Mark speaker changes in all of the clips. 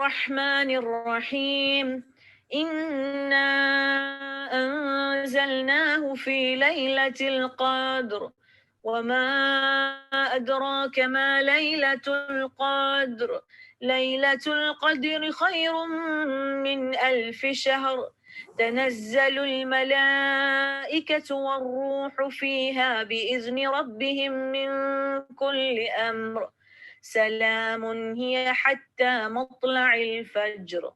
Speaker 1: الرحمن الرحيم إنا أنزلناه في ليلة القدر وما أدراك ما ليلة القدر ليلة القدر خير من 1000 شهر تنزل الملائكة والروح فيها بإذن ربهم من كل أمر سلام هي حتى مطلع الفجر.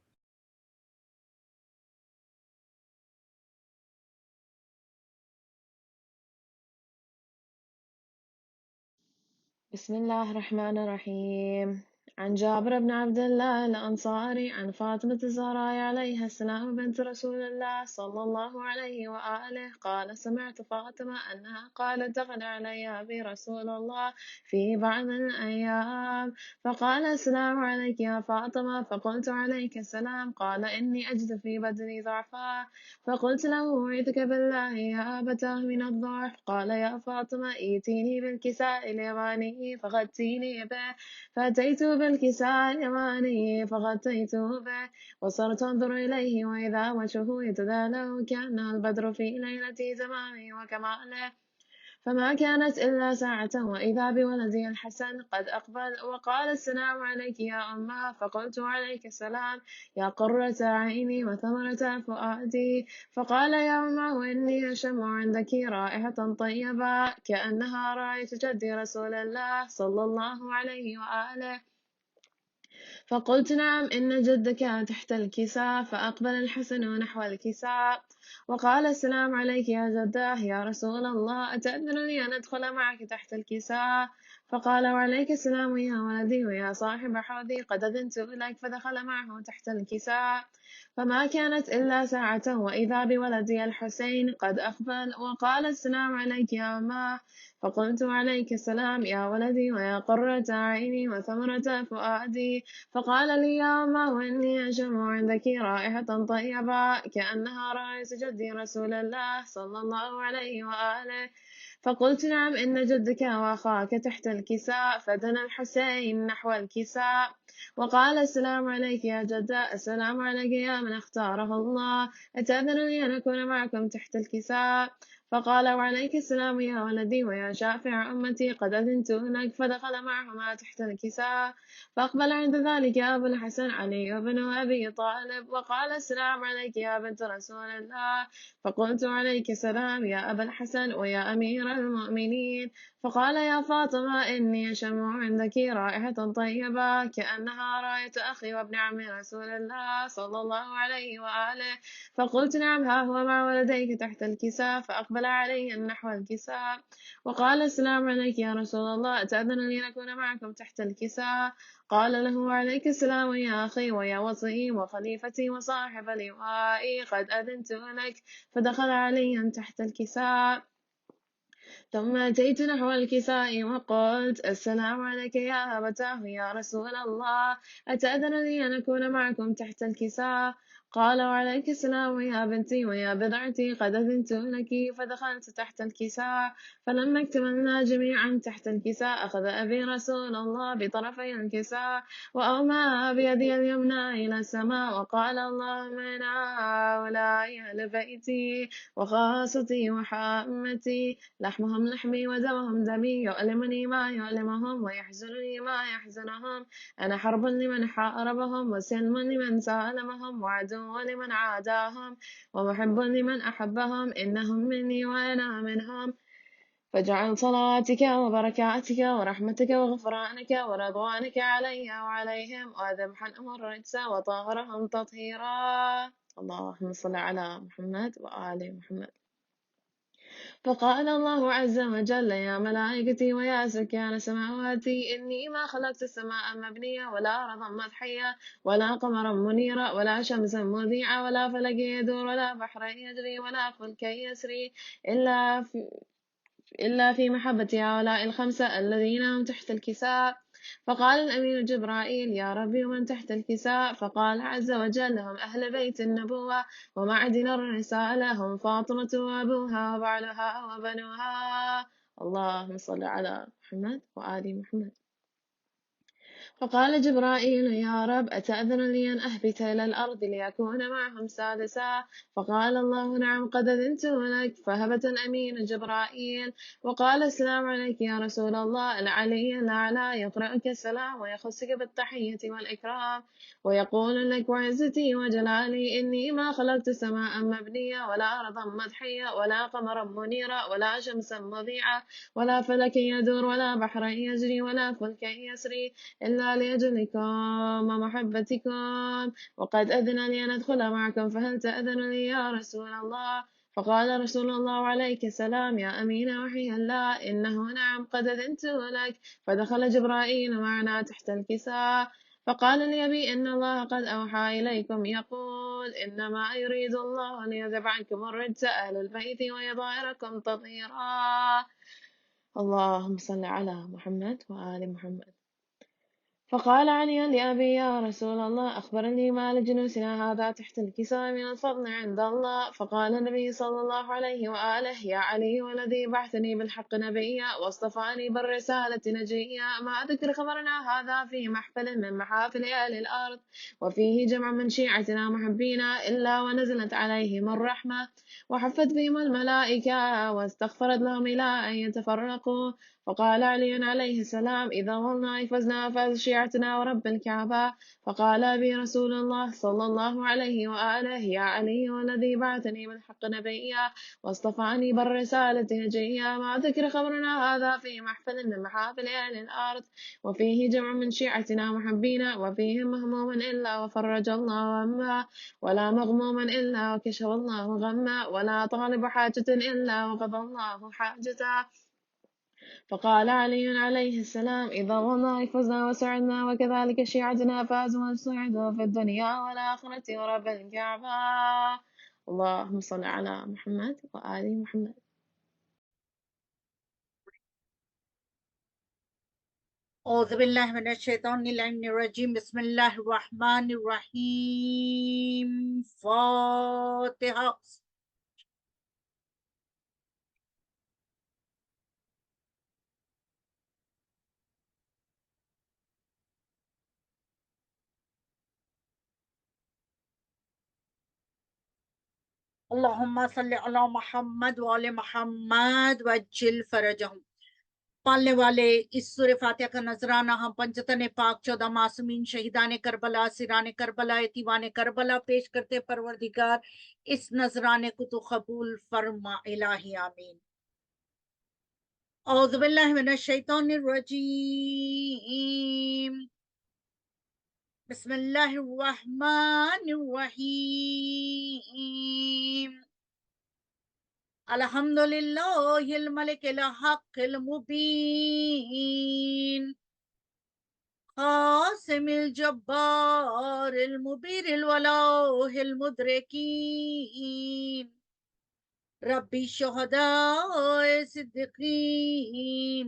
Speaker 2: بسم الله الرحمن الرحيم. عن جابر بن عبد الله الأنصاري عن فاطمة الزهراء عليها السلام بنت رسول الله صلى الله عليه وآله قال سمعت فاطمة أنها قالت دخل علي أبي رسول الله في بعض الأيام فقال السلام عليك يا فاطمة فقلت عليك السلام قال إني أجد في بدني ضعفا فقلت له أعيذك بالله يا أبتاه من الضعف قال يا فاطمة ائتيني بالكساء اليماني فغطيني به فأتيت بالكساء اليماني فغطيته به وصرت أنظر إليه وإذا وجهه يتدالى كأنه البدر في ليلة تمامه وكماله فما كانت إلا ساعة وإذا بولدي الحسن قد أقبل وقال السلام عليك يا أمه فقلت عليك السلام يا قرة عيني وثمرة فؤادي فقال يا أمه إني أشم عندك رائحة طيبة كأنها رائحة جدي رسول الله صلى الله عليه وآله فقلت نعم إن جدك تحت الكساء فأقبل الحسن نحو الكساء وقال السلام عليك يا جداه يا رسول الله أتأذن لي أن أدخل معك تحت الكساء فقال وعليك السلام يا ولدي ويا صاحب حوضي قد أذنت لك فدخل معه تحت الكساء فما كانت إلا ساعة وإذا بولدي الحسين قد أقبل وقال السلام عليك يا أماه فقلت عليك السلام يا ولدي ويا قرة عيني وثمرة فؤادي فقال لي يا أمه إني أشم عندك رائحة طيبة كأنها رائحة جدي رسول الله صلى الله عليه وآله فقلت نعم إن جدك وأخاك تحت الكساء فدنا الحسين نحو الكساء وقال السلام عليك يا جدة السلام عليك يا من اختاره الله أتأذن لي أن أكون معكم تحت الكساء فقال وعليك السلام يا ولدي ويا شافع أمتي قد أذنت لك فدخل معهما تحت الكساء فأقبل عند ذلك أبو الحسن علي بن أبي طالب وقال السلام عليك يا بنت رسول الله فقلت عليك السلام يا أبا الحسن ويا أمير المؤمنين فقال يا فاطمة إني أشم عندك رائحة طيبة كأنها رائحة أخي وابن عم رسول الله صلى الله عليه وآله فقلت نعم ها هو مع ولديك تحت الكساء فأقبل علي نحو الكساء وقال السلام عليك يا رسول الله أتأذن لي نكون معكم تحت الكساء قال له عليك السلام يا أخي ويا وصي وخليفتي وصاحب لوائي قد أذنت لك فدخل علي تحت الكساء ثم أتيت نحو الكساء وقلت السلام عليك يا أبتاه يا رسول الله أتأذن لي أن أكون معكم تحت الكساء قال وعليك السلام يا بنتي ويا بضعتي قد أذنت لك فدخلت تحت الكساء فلما اكتملنا جميعا تحت الكساء أخذ أبي رسول الله بطرفي الكساء وأومأ بيدي اليمنى إلى السماء وقال اللهم إن هؤلاء أهل بيتي وخاصتي وحامتي لحمهم لحمي ودمهم دمي يؤلمني ما يؤلمهم ويحزنني ما يحزنهم أنا حرب لمن حاربهم وسلم لمن سالمهم وعدو لمن عاداهم ومحب لمن أحبهم إنهم مني وأنا منهم فاجعل صلاتك وبركاتك ورحمتك وغفرانك ورضوانك علي وعليهم وأذبح عنهم الرجس وطهرهم تطهيرا اللهم صل على محمد وآل محمد فقال الله عز وجل يا ملائكتي ويا سكان سماواتي إني ما خلقت السماء مبنية ولا أرضا مضحية ولا قمرا منيرا ولا شمسا مذيعة ولا فلك يدور ولا بحر يجري ولا فلك يسري إلا في محبة هؤلاء الخمسة الذين هم تحت الكساء فقال الأمين جبرائيل يا ربي ومن تحت الكساء فقال عز وجل هم أهل بيت النبوة ومعدن الرسالة هم فاطمة وأبوها وبعلها وبنوها اللهم صل على محمد وآل محمد فقال جبرائيل يا رب أتأذن لي أن أهبط إلى الأرض ليكون معهم سادسا؟ فقال الله نعم قد أذنت لك. فهبط الأمين جبرائيل وقال السلام عليك يا رسول الله. العلي الأعلى يقرأك السلام ويخصك بالتحية والإكرام ويقول لك وعزتي وجلالي إني ما خلقت سماء مبنية ولا أرضا مدحية ولا قمرا منيرا ولا شمسا مضيعة ولا فلك يدور ولا بحرا يجري ولا فلك يسري إلا لأجلكم ومحبتكم وقد أذن لي أن أدخل معكم فهل تأذن لي يا رسول الله؟ فقال رسول الله عليك السلام يا أمين وحي الله إنه نعم قد أذنت لك. فدخل جبرائيل معنا تحت الكساء فقال لي أبي إن الله قد أوحى إليكم يقول إنما يريد الله أن يذهب عنكم الرجس أهل البيت ويطهركم تطهيرا. اللهم صل على محمد وآل محمد. فقال علي لأبي يا رسول الله أخبرني ما لجلوسنا هذا تحت الكساء من الفضل عند الله. فقال النبي صلى الله عليه وآله يا علي والذي بعثني بالحق نبيا واصطفاني بالرسالة نجيا ما ذكر خبرنا هذا في محفل من محافل أهل الأرض وفيه جمع من شيعتنا محبينا إلا ونزلت عليهم الرحمة وحفت بهم الملائكة واستغفرت لهم إلى أن يتفرقوا. فقال علي عليه السلام إذا والله فزنا فاز شيعتنا ورب الكعبة. فقال بي رسول الله صلى الله عليه وآله يا علي والذي بعثني بالحق نبيا واصطفاني بالرسالة نجيا ما ذكر خبرنا هذا في محفل من محافل أهل الأرض وفيه جمع من شيعتنا محبينا وفيهم مهموم إلا وفرج الله همه ولا مغموم إلا وكشف الله غمه ولا طالب حاجة إلا وقضى الله حاجته. فقال علي عليه السلام إذا والله فزنا وسعدنا وكذلك شيعتنا فازوا وسعدوا في الدنيا والآخرة ورب الكعبة. اللهم صل على محمد وآل محمد.
Speaker 3: أعوذ بالله من الشيطان الرجيم بسم الله الرحمن الرحيم فاتحة. اللهم صل على محمد وآل محمد وجل فرجهم. پالنے والے اس سورہ فاتحہ کا نذرانہ ہم پنجتن پاک 14 معصومین شہیدان کربلا سیران کربلا یتیمان کربلا پیش کرتے پروردگار اس نذرانے کو تو قبول فرما الہی آمین. اعوذ باللہ من الشیطان الرجیم بسم اللہ الرحمن الرحیم الحمدللہ الملک الحق المبین قاسم الجبار المبیر الولوح المدرکین ربی شہداء صدقین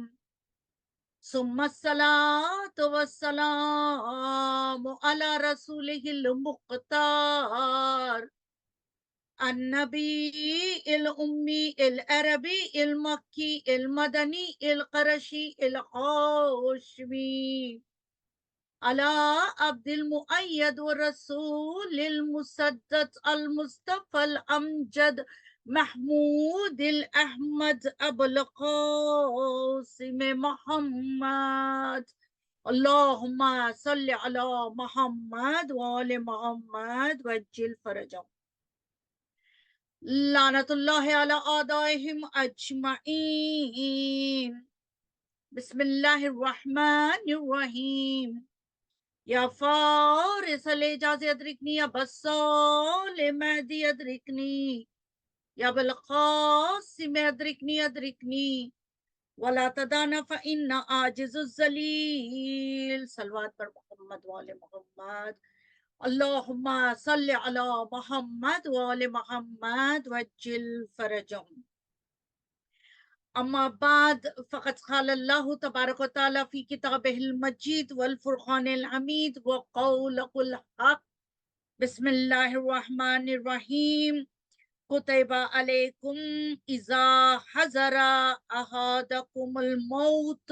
Speaker 3: ثم الصلاة والسلام على رسوله المختار النبي الأمي العربي المكي المدني القرشي الهاشمي على عبد المؤيد والرسول المسدد المصطفى الأمجد محمود الأحمد أبو القاسم محمد اللهم صل على محمد وآل محمد وجل فرجهم لعنت اللہ علی اعدائهم اجمعین. بسم اللہ الرحمن الرحیم یا فارس الاعجاز ادرکنی یا بسال مہدی ادرکنی یا بالقاسم ادرکنی ولا تدانا فإن عاجز الذلیل. صلوات پر محمد وآل محمد. اللہم صل علی محمد وآل محمد وجل فرجهم. اما بعد فقد قال اللہ تبارک و تعالی فی کتابہ المجید والفرقان الحمید وقولہ الحق. بسم اللہ الرحمن الرحیم کتب علیکم اذا حضر احدکم الموت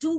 Speaker 3: 2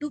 Speaker 3: 2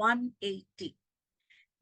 Speaker 3: 180,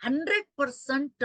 Speaker 3: 100%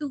Speaker 3: 2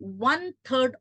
Speaker 3: 1/3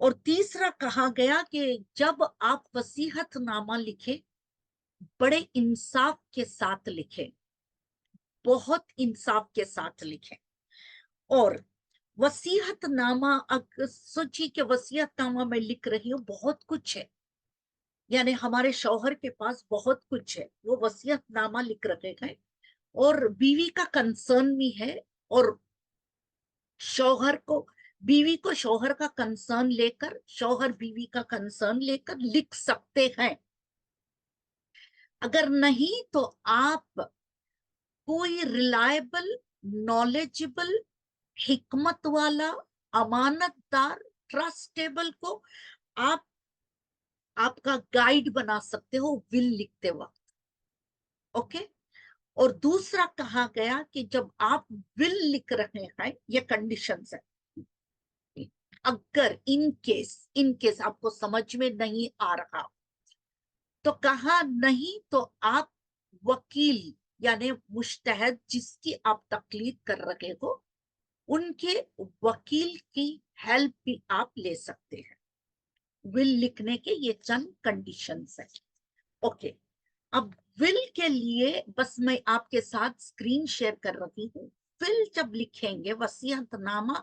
Speaker 3: اور تیسرا کہا گیا کہ جب آپ وصیحت نامہ لکھیں بڑے انصاف کے ساتھ لکھیں، بہت انصاف کے ساتھ لکھیں. اور وصیحت نامہ سوچی کہ وصیحت نامہ میں لکھ رہی ہوں بہت کچھ ہے، یعنی ہمارے شوہر کے پاس بہت کچھ ہے، وہ وصیت نامہ لکھ رکھے ہیں اور بیوی کا کنسرن بھی ہے، اور شوہر کو بیوی کو شوہر کا کنسرن لے کر، شوہر بیوی کا کنسرن لے کر لکھ سکتے ہیں. اگر نہیں تو آپ کوئی ریلائبل، نالجبل، حکمت والا، امانت دار، ٹرسٹیبل کو آپ کا گائیڈ بنا سکتے ہو ول لکھتے وقت. اوکے. اور دوسرا کہا گیا کہ جب آپ ول لکھ رہے ہیں، یہ کنڈیشنز ہے، اگر ان کیس آپ کو سمجھ میں نہیں آ رہا تو کہا نہیں تو آپ وکیل یعنی مجتہد جس کی آپ تقلید کر رہے ہو ان کے وکیل کی ہیلپ بھی آپ لے سکتے ہیں. ول لکھنے کے یہ چند کنڈیشنز ہیں. اوکے. اب ول کے لیے بس میں آپ کے ساتھ اسکرین شیئر کر رہی ہوں. ول جب لکھیں گے، وصیت نامہ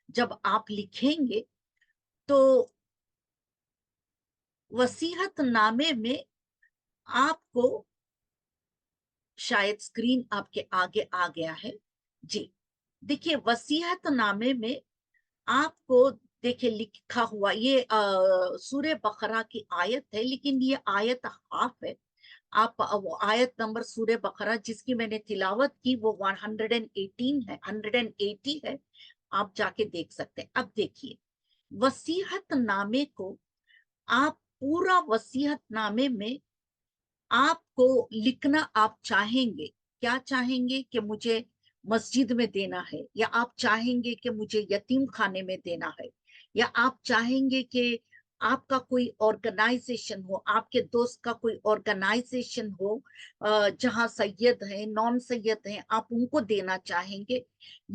Speaker 3: جب آپ لکھیں گے تو وصیت نامے میں آپ کو شاید اسکرین آپ کے آگے آ گیا ہے. جی دیکھیے، وصیت نامے میں آپ کو دیکھیں لکھا ہوا یہ سورہ بقرہ کی آیت ہے، لیکن یہ آیت ہاف ہے. آپ وہ آیت نمبر سورہ بقرہ جس کی میں نے تلاوت کی وہ 118 ہے، 180 ہے، آپ جا کے دیکھ سکتے ہیں. اب دیکھیے، وصیحت نامے کو آپ پورا وصیحت نامے میں آپ کو لکھنا آپ چاہیں گے، کیا چاہیں گے کہ مجھے مسجد میں دینا ہے، یا آپ چاہیں گے کہ مجھے یتیم خانے میں دینا ہے، یا آپ چاہیں گے کہ آپ کا کوئی آرگنائزیشن ہو، آپ کے دوست کا کوئی آرگنائزیشن ہو جہاں سید ہیں، نان سید ہیں، آپ ان کو دینا چاہیں گے،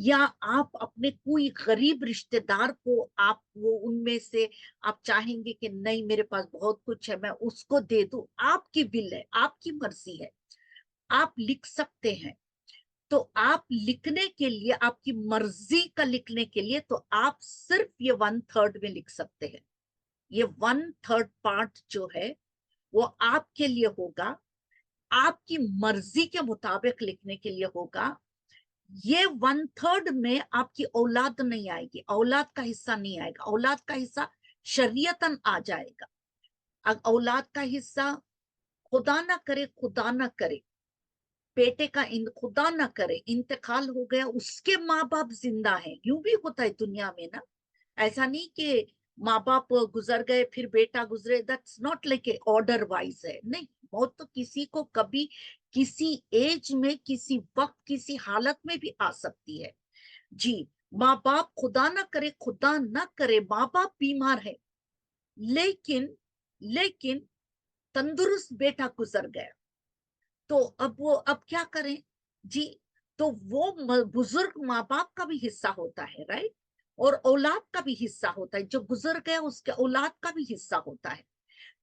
Speaker 3: یا آپ اپنے کوئی غریب رشتہ دار کو آپ وہ ان میں سے آپ چاہیں گے کہ نہیں میرے پاس بہت کچھ ہے میں اس کو دے دوں. آپ کی ول ہے، آپ کی مرضی ہے، آپ لکھ سکتے ہیں. تو آپ لکھنے کے لیے، آپ کی مرضی کا لکھنے کے لیے تو آپ صرف یہ 1/3 میں لکھ سکتے ہیں. یہ 1/3 پارٹ جو ہے وہ آپ کے لیے ہوگا، آپ کی مرضی کے مطابق لکھنے کے لیے ہوگا. یہ 1/3 میں آپ کی اولاد نہیں آئے گی، اولاد کا حصہ نہیں آئے گا. اولاد کا حصہ شریعتاً آ جائے گا. اولاد کا حصہ خدا نہ کرے بیٹے کا خدا نہ کرے انتقال ہو گیا، اس کے ماں باپ زندہ ہیں. یوں بھی ہوتا ہے دنیا میں نا، ایسا نہیں کہ ماں باپ گزر گئے پھر بیٹا گزرے، that's not like a order wise ہے. نہیں، موت تو کسی کو کبھی کسی ایج میں، کسی وقت، کسی حالت میں بھی آ سکتی ہے. جی ماں باپ خدا نہ کرے ماں باپ بیمار ہے، لیکن تندرست بیٹا گزر گیا تو اب کیا کریں؟ جی تو وہ بزرگ ماں باپ کا بھی حصہ ہوتا ہے، رائٹ، اور اولاد کا بھی حصہ ہوتا ہے. جو گزر گیا اس کے اولاد کا بھی حصہ ہوتا ہے.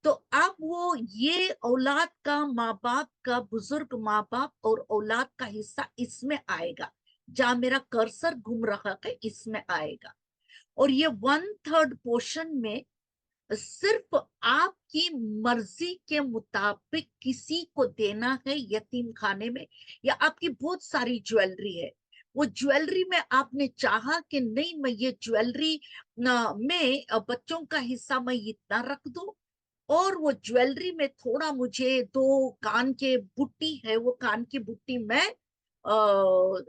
Speaker 3: تو اب وہ یہ اولاد کا، ماں باپ کا، بزرگ ماں باپ اور اولاد کا حصہ اس میں آئے گا. جہاں میرا کرسر گھوم رہا ہے اس میں آئے گا. اور یہ 1/3 پورشن میں صرف آپ کی مرضی کے مطابق کسی کو دینا ہے یتیم خانے میں، یا آپ کی بہت ساری جویلری ہے، وہ جویلری میں آپ نے چاہا کہ نہیں میں یہ جویلری میں بچوں کا حصہ میں اتنا رکھ دوں، اور وہ جویلری میں تھوڑا مجھے 2 کان کے بٹی ہے، وہ کان کی بٹی میں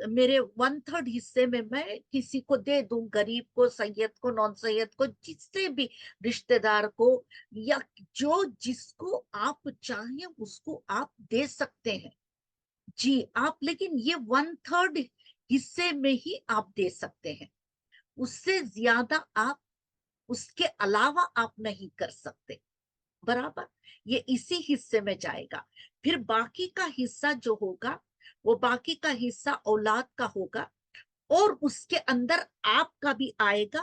Speaker 3: میرے 1/3 حصے میں کسی کو دے دوں، غریب کو، سید کو، نان سید کو، جس سے بھی رشتہ دار کو، یا جو جس کو آپ چاہیں اس کو آپ دے سکتے ہیں. جی آپ لیکن یہ 1/3 حصے میں ہی آپ دے سکتے ہیں، اس سے زیادہ آپ، اس کے علاوہ آپ نہیں کر سکتے. برابر، یہ اسی حصے میں جائے گا. پھر باقی کا حصہ جو ہوگا وہ باقی کا حصہ اولاد کا ہوگا، اور اس کے اندر آپ کا بھی آئے گا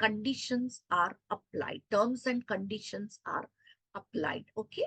Speaker 3: conditions are applied, terms and conditions are applied, okay।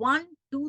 Speaker 3: 1 2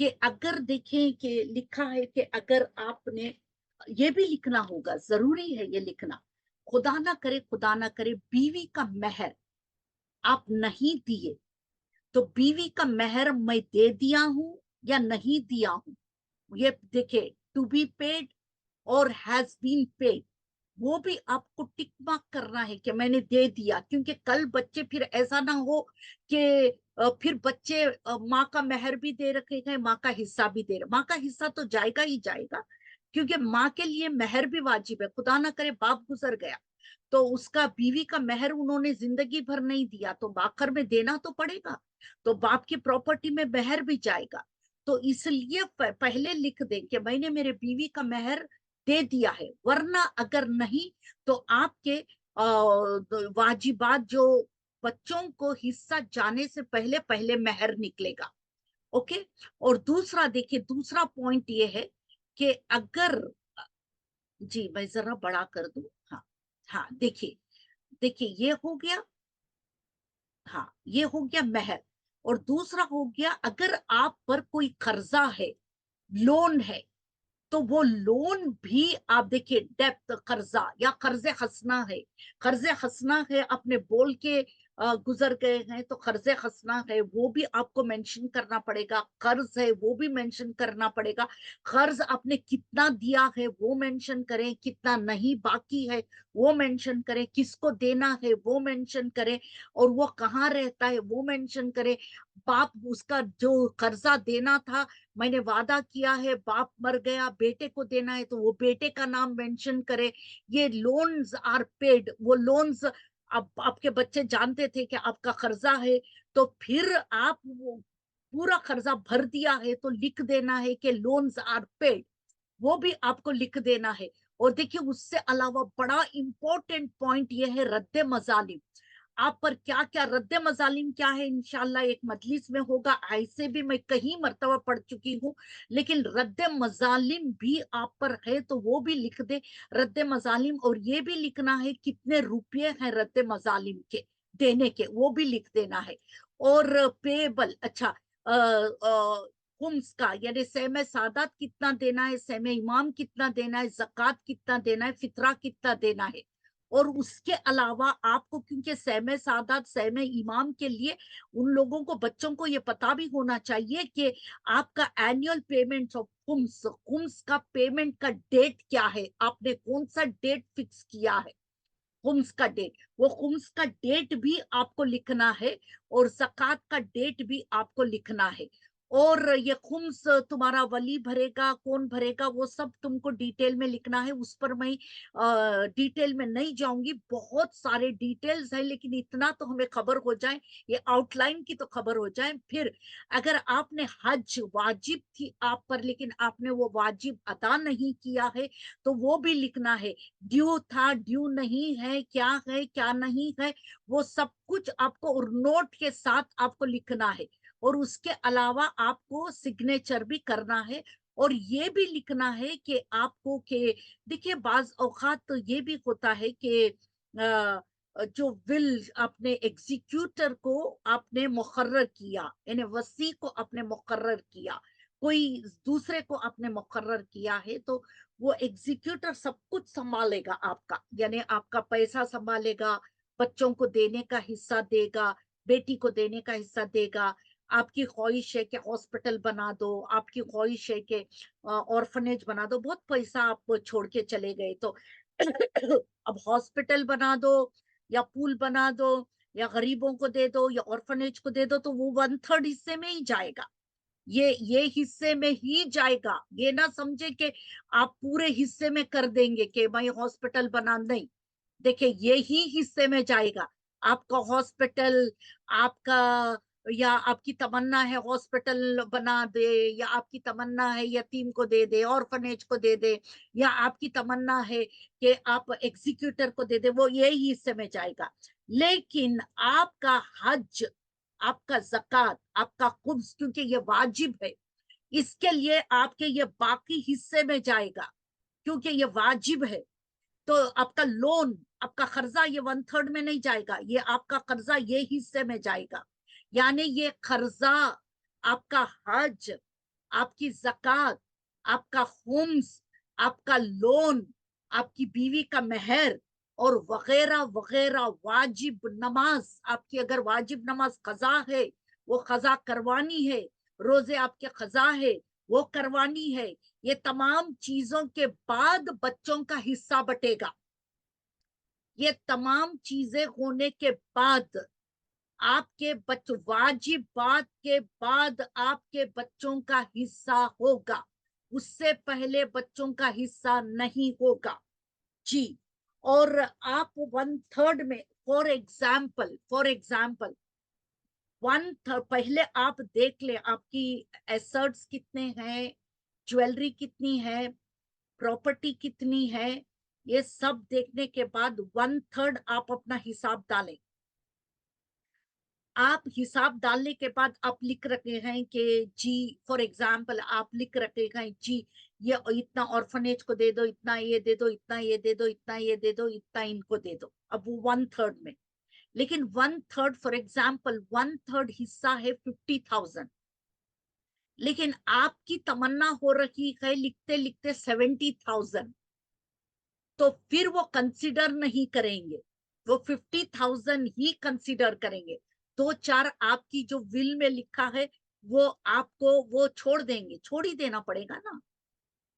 Speaker 3: کہ اگر دیکھیں کہ لکھا ہے کہ اگر آپ نے یہ بھی لکھنا ہوگا, ضروری ہے یہ لکھنا, خدا نہ کرے بیوی کا مہر آپ نہیں دیے تو بیوی کا مہر میں دے دیا ہوں یا نہیں دیا ہوں, یہ دیکھے ٹو بی پیڈ اور ہیز بین پیڈ, وہ بھی آپ کو ٹک مارک کرنا ہے کہ میں نے دے دیا, کیونکہ کل بچے پھر ایسا نہ ہو کہ پھر بچے ماں کا مہر بھی دے رکھے گئے, ماں کا حصہ بھی دے رہے, ماں کا حصہ تو جائے گا ہی جائے گا, کیونکہ ماں کے لیے مہر بھی واجب ہے. خدا نہ کرے باپ گزر گیا تو اس کا بیوی کا مہر انہوں نے زندگی بھر نہیں دیا تو آخر میں دینا تو پڑے گا, تو باپ کی پراپرٹی میں مہر بھی جائے گا. تو اس لیے پہلے لکھ دیں کہ میں نے میرے بیوی کا مہر دے دیا ہے, ورنہ اگر نہیں تو آپ کے واجبات جو بچوں کو حصہ جانے سے پہلے مہر نکلے گا. اوکے, اور دوسرا دیکھیے, دوسرا پوائنٹ یہ ہے کہ اگر, جی میں ذرا بڑا کر دوں, ہاں دیکھیے یہ ہو گیا, ہاں یہ ہو گیا مہر, اور دوسرا ہو گیا اگر آپ پر کوئی قرضہ ہے, لون ہے, تو وہ لون بھی آپ دیکھیے ڈیپت قرضہ یا قرض خسنا ہے, اپنے بول کے گزر گئے ہیں تو قرض خسنا ہے, وہ بھی آپ کو مینشن کرنا پڑے گا. قرض ہے وہ بھی مینشن کرنا پڑے گا, قرض آپ نے کتنا دیا ہے وہ مینشن کریں, کتنا نہیں باقی ہے وہ مینشن کریں, کس کو دینا ہے وہ مینشن کریں, اور وہ کہاں رہتا ہے وہ مینشن کریں. باپ اس کا جو قرضہ دینا تھا, میں نے وعدہ کیا ہے, باپ مر گیا بیٹے کو دینا ہے تو وہ بیٹے کا نام مینشن کرے. یہ لونز آر پیڈ, وہ لونز اب آپ کے بچے جانتے تھے کہ آپ کا قرضہ ہے, تو پھر آپ وہ پورا قرضہ بھر دیا ہے تو لکھ دینا ہے کہ لونز آر پیڈ, وہ بھی آپ کو لکھ دینا ہے. اور دیکھیے اس سے علاوہ بڑا امپورٹنٹ پوائنٹ یہ ہے رد مظالم. آپ پر کیا کیا رد مظالم کیا ہے, انشاءاللہ ایک مجلس میں ہوگا, ایسے بھی میں کئی مرتبہ پڑھ چکی ہوں, لیکن رد مظالم بھی آپ پر ہے تو وہ بھی لکھ دے رد مظالم, اور یہ بھی لکھنا ہے کتنے روپے ہیں رد مظالم کے دینے کے, وہ بھی لکھ دینا ہے. اور پیبل, اچھا خمس کا یعنی سہم سعادت کتنا دینا ہے, سہم امام کتنا دینا ہے, زکوٰۃ کتنا دینا ہے, فطرہ کتنا دینا ہے. اور اس کے علاوہ آپ کو, کیونکہ سہم سعادت سہم امام کے لیے ان لوگوں کو, بچوں کو یہ پتا بھی ہونا چاہیے کہ آپ کا اینیول پیمنٹ آف خمس کا پیمنٹ کا ڈیٹ کیا ہے, آپ نے کون سا ڈیٹ فکس کیا ہے خمس کا ڈیٹ, وہ خمس کا ڈیٹ بھی آپ کو لکھنا ہے, اور زکوٰۃ کا ڈیٹ بھی آپ کو لکھنا ہے. اور یہ خمس تمہارا ولی بھرے گا, کون بھرے گا, وہ سب تم کو ڈیٹیل میں لکھنا ہے. اس پر میں ڈیٹیل میں نہیں جاؤں گی, بہت سارے ڈیٹیلز ہیں, لیکن اتنا تو ہمیں خبر ہو جائے, یہ آؤٹ لائن کی تو خبر ہو جائے. پھر اگر آپ نے حج واجب تھی آپ پر, لیکن آپ نے وہ واجب ادا نہیں کیا ہے, تو وہ بھی لکھنا ہے. ڈیو تھا, ڈیو نہیں ہے, کیا ہے کیا نہیں ہے, وہ سب کچھ آپ کو اور نوٹ کے ساتھ آپ کو لکھنا ہے. اور اس کے علاوہ آپ کو سگنیچر بھی کرنا ہے, اور یہ بھی لکھنا ہے کہ آپ کو, کہ دیکھیے بعض اوقات تو یہ بھی ہوتا ہے کہ جو ول اپنے ایگزیکیوٹر کو آپ نے مقرر کیا, یعنی وصی کو آپ نے مقرر کیا, کوئی دوسرے کو آپ نے مقرر کیا ہے, تو وہ ایگزیکیوٹر سب کچھ سنبھالے گا آپ کا, یعنی آپ کا پیسہ سنبھالے گا, بچوں کو دینے کا حصہ دے گا, بیٹی کو دینے کا حصہ دے گا. آپ کی خواہش ہے کہ ہاسپٹل بنا دو, آپ کی خواہش ہے کہ آرفنیج بنا دو, بہت پیسہ آپ چھوڑ کے چلے گئے, تو اب ہاسپٹل بنا دو یا پول بنا دو یا غریبوں کو دے دو یا آرفنیج کو دے دو, تو وہ 1/3 حصے میں ہی جائے گا, یہ حصے میں ہی جائے گا. یہ نہ سمجھے کہ آپ پورے حصے میں کر دیں گے کہ میں ہاسپٹل بنا, نہیں, دیکھیں یہی حصے میں جائے گا. آپ کا ہاسپٹل, آپ کا, یا آپ کی تمنا ہے ہاسپٹل بنا دے, یا آپ کی تمنا ہے یتیم کو دے دے, آرفنیج کو دے دے, یا آپ کی تمنا ہے کہ آپ ایگزیکیوٹر کو دے دے, وہ یہی حصے میں جائے گا. لیکن آپ کا حج, آپ کا زکوٰۃ, آپ کا خمس, کیونکہ یہ واجب ہے, اس کے لیے آپ کے یہ باقی حصے میں جائے گا, کیونکہ یہ واجب ہے. تو آپ کا لون, آپ کا قرضہ یہ 1/3 میں نہیں جائے گا, یہ آپ کا قرضہ یہ حصے میں جائے گا. یعنی یہ قرضہ, آپ کا حج, آپ کی زکات، آپ کا خمس، آپ کا لون، آپ کی بیوی کا مہر اور وغیرہ وغیرہ، واجب نماز، آپ کی اگر واجب نماز قضا ہے وہ قضا کروانی ہے، روزے آپ کے قضا ہے وہ کروانی ہے، یہ تمام چیزوں کے بعد بچوں کا حصہ بٹے گا. یہ تمام چیزیں ہونے کے بعد آپ کے واجب بات کے بعد آپ کے بچوں کا حصہ ہوگا، اس سے پہلے بچوں کا حصہ نہیں ہوگا. جی. اور آپ 1/3 میں فور ایگزامپل 1/3 پہلے آپ دیکھ لیں آپ کی ایسٹس کتنے ہیں، جویلری کتنی ہے، پراپرٹی کتنی ہے، یہ سب دیکھنے کے بعد 1/3 آپ اپنا حساب ڈالیں. آپ حساب ڈالنے کے بعد آپ لکھ رکھے ہیں کہ جی فار ایگزامپل آپ لکھ رکھے ہیں جی یہ اتنا آرفنیج کو دے دو، اتنا یہ دے دو، اتنا یہ دے دو، اتنا یہ دے دو، اتنا ان کو دے دو. اب وہ 1/3 میں، لیکن 1/3 فار ایگزامپل 1/3 حصہ ہے 50,000، لیکن آپ کی تمنا ہو رہی ہے لکھتے لکھتے 70,000، تو پھر وہ کنسیڈر نہیں کریں گے، وہ 50,000 ہی کنسیڈر کریں گے. 2-4 آپ کی جو ول میں لکھا ہے وہ آپ کو وہ چھوڑ دیں گے، چھوڑ ہی دینا پڑے گا نا.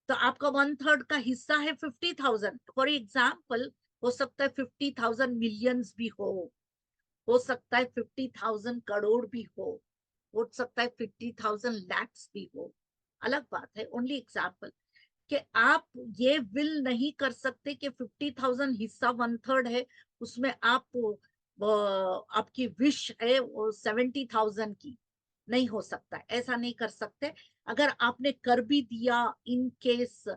Speaker 3: تو آپ کا 1/3 کا حصہ ہے 50,000. فار ایگزامپل ہو سکتا ہے 50,000 ملینز بھی ہو سکتا ہے 50,000 کروڑ بھی ہو سکتا ہے 50,000 لیکس بھی ہو، الگ بات ہے. اونلی ایگزامپل کہ آپ یہ ول نہیں کر سکتے کہ 50,000 حصہ 1/3 ہے، اس میں آپ کی وش ہے 70,000 کی، نہیں ہو سکتا، ایسا نہیں کر سکتے. اگر آپ نے کر بھی دیا ان کیس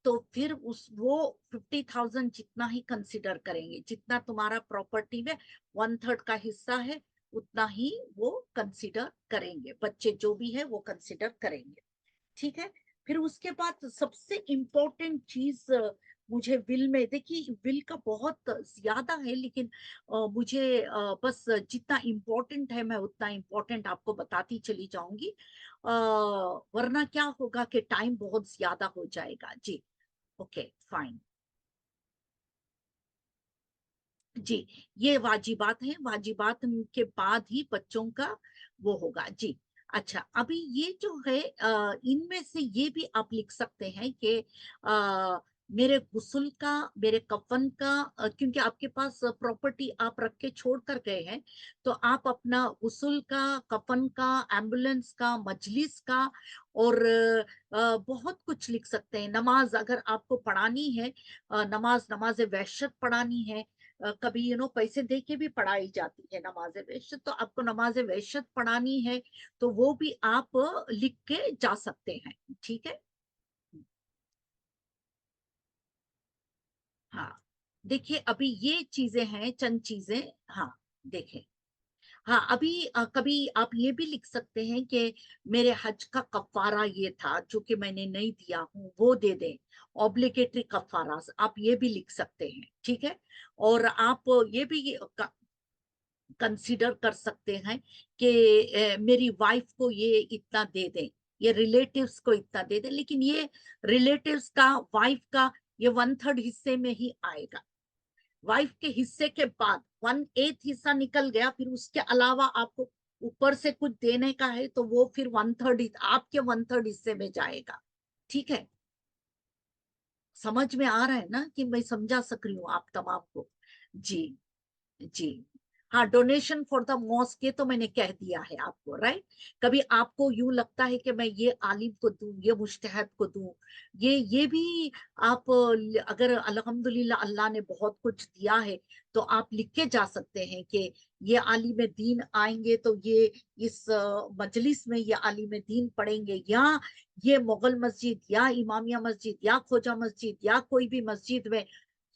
Speaker 3: تو پھر وہ 50,000 جتنا ہی کنسیڈر کریں گے، جتنا تمہارا پراپرٹی میں 1/3 کا حصہ ہے اتنا ہی وہ کنسیڈر کریں گے، بچے جو بھی ہے وہ کنسیڈر کریں گے. ٹھیک ہے. پھر اس کے بعد سب سے امپورٹنٹ چیز مجھے ول میں، دیکھیے ول کا بہت زیادہ ہے لیکن مجھے بس جتنا امپورٹنٹ ہے میں اتنا امپورٹنٹ آپ کو بتاتی چلی جاؤں گی، ورنہ کیا ہوگا کہ ٹائم بہت زیادہ ہو جائے گا. جی اوکے فائن. جی یہ واجبات ہیں، واجبات کے بعد ہی بچوں کا وہ ہوگا. جی اچھا، ابھی یہ جو ہے ان میں سے یہ بھی آپ لکھ سکتے ہیں کہ میرے غسل کا، میرے کفن کا، کیونکہ آپ کے پاس پراپرٹی آپ رکھ کے چھوڑ کر گئے ہیں تو آپ اپنا غسل کا، کفن کا، ایمبولینس کا، مجلس کا اور بہت کچھ لکھ سکتے ہیں. نماز اگر آپ کو پڑھانی ہے، نماز وحشت پڑھانی ہے، کبھی پیسے دے کے بھی پڑھائی جاتی ہے نماز وحشت، تو آپ کو نماز وحشت پڑھانی ہے تو وہ بھی آپ لکھ کے جا سکتے ہیں. ٹھیک ہے. ہاں دیکھیے ابھی یہ چیزیں ہیں چند چیزیں. ہاں دیکھیں، ہاں ابھی کبھی آپ یہ بھی لکھ سکتے ہیں کہ میرے حج کا کفارہ یہ تھا جو کہ میں نے نہیں دیا ہوں وہ دے دیں، اوبلیگیٹری کفارہ آپ یہ بھی لکھ سکتے ہیں. ٹھیک ہے. اور آپ یہ بھی کنسیڈر کر سکتے ہیں کہ میری وائف کو یہ اتنا دے دیں، یہ ریلیٹیوز کو اتنا دے دیں، لیکن یہ ریلیٹیوز کا، وائف کا یہ 1/3 حصے میں ہی آئے گا. وائف کے حصے کے بعد 1/8 حصہ نکل گیا، پھر اس کے علاوہ آپ کو اوپر سے کچھ دینے کا ہے تو وہ پھر 1/3 آپ کے 1/3 حصے میں جائے گا. ٹھیک ہے. سمجھ میں آ رہا ہے نا کہ میں سمجھا سک رہی ہوں آپ تمام کو. جی جی ہاں. ڈونیشن فار دا ماسک یہ تو میں نے کہہ دیا ہے آپ کو، رائٹ. کبھی آپ کو یوں لگتا ہے کہ میں یہ عالم کو دوں، یہ مجتہد کو دوں، یہ بھی آپ اگر الحمدللہ اللہ نے بہت کچھ دیا ہے تو آپ لکھ کے جا سکتے ہیں کہ یہ عالم دین آئیں گے تو یہ اس مجلس میں یہ عالم دین پڑھیں گے، یا یہ مغل مسجد یا امامیہ مسجد یا کھوجا مسجد یا کوئی بھی مسجد میں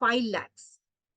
Speaker 3: 5 lakhs।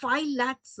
Speaker 3: 5 lakhs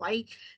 Speaker 3: 5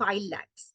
Speaker 3: 5 lakhs।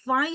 Speaker 3: 5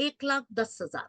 Speaker 3: 1,10,000।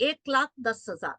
Speaker 3: 1,10,000।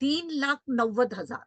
Speaker 3: 3,90,000।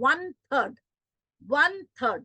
Speaker 3: 1/3, 1/3,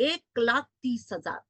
Speaker 3: 1,30,000,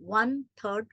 Speaker 3: 1/3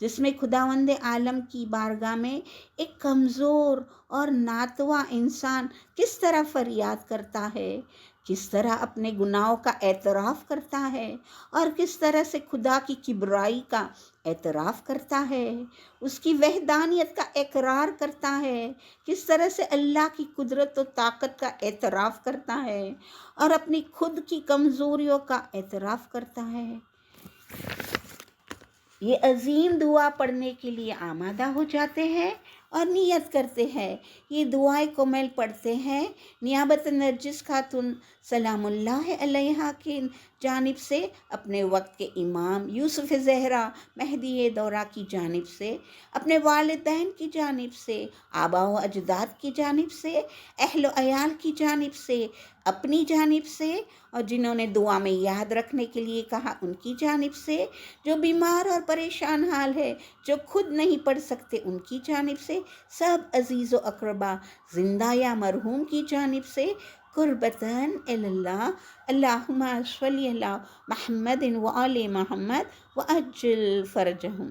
Speaker 4: جس میں خداوند عالم کی بارگاہ میں ایک کمزور اور ناتواں انسان کس طرح فریاد کرتا ہے، کس طرح اپنے گناہوں کا اعتراف کرتا ہے، اور کس طرح سے خدا کی کبریائی کا اعتراف کرتا ہے، اس کی وحدانیت کا اقرار کرتا ہے، کس طرح سے اللہ کی قدرت و طاقت کا اعتراف کرتا ہے اور اپنی خود کی کمزوریوں کا اعتراف کرتا ہے۔ یہ عظیم دعا پڑھنے کے لیے آمادہ ہو جاتے ہیں اور نیت کرتے ہیں۔ یہ دعائیں کومل پڑھتے ہیں نیابت نرجس خاتون سلام اللہ علیہا کی جانب سے، اپنے وقت کے امام یوسف زہرا مہدی دورہ کی جانب سے، اپنے والدین کی جانب سے، آبا و اجداد کی جانب سے، اہل و عیال کی جانب سے، اپنی جانب سے، اور جنہوں نے دعا میں یاد رکھنے کے لیے کہا ان کی جانب سے، جو بیمار اور پریشان حال ہے، جو خود نہیں پڑھ سکتے ان کی جانب سے، سب عزیز و اقربا زندہ یا مرحوم کی جانب سے، قربتاً اللہ اللہم صلی علی محمد وآل محمد وعجل فرجہم۔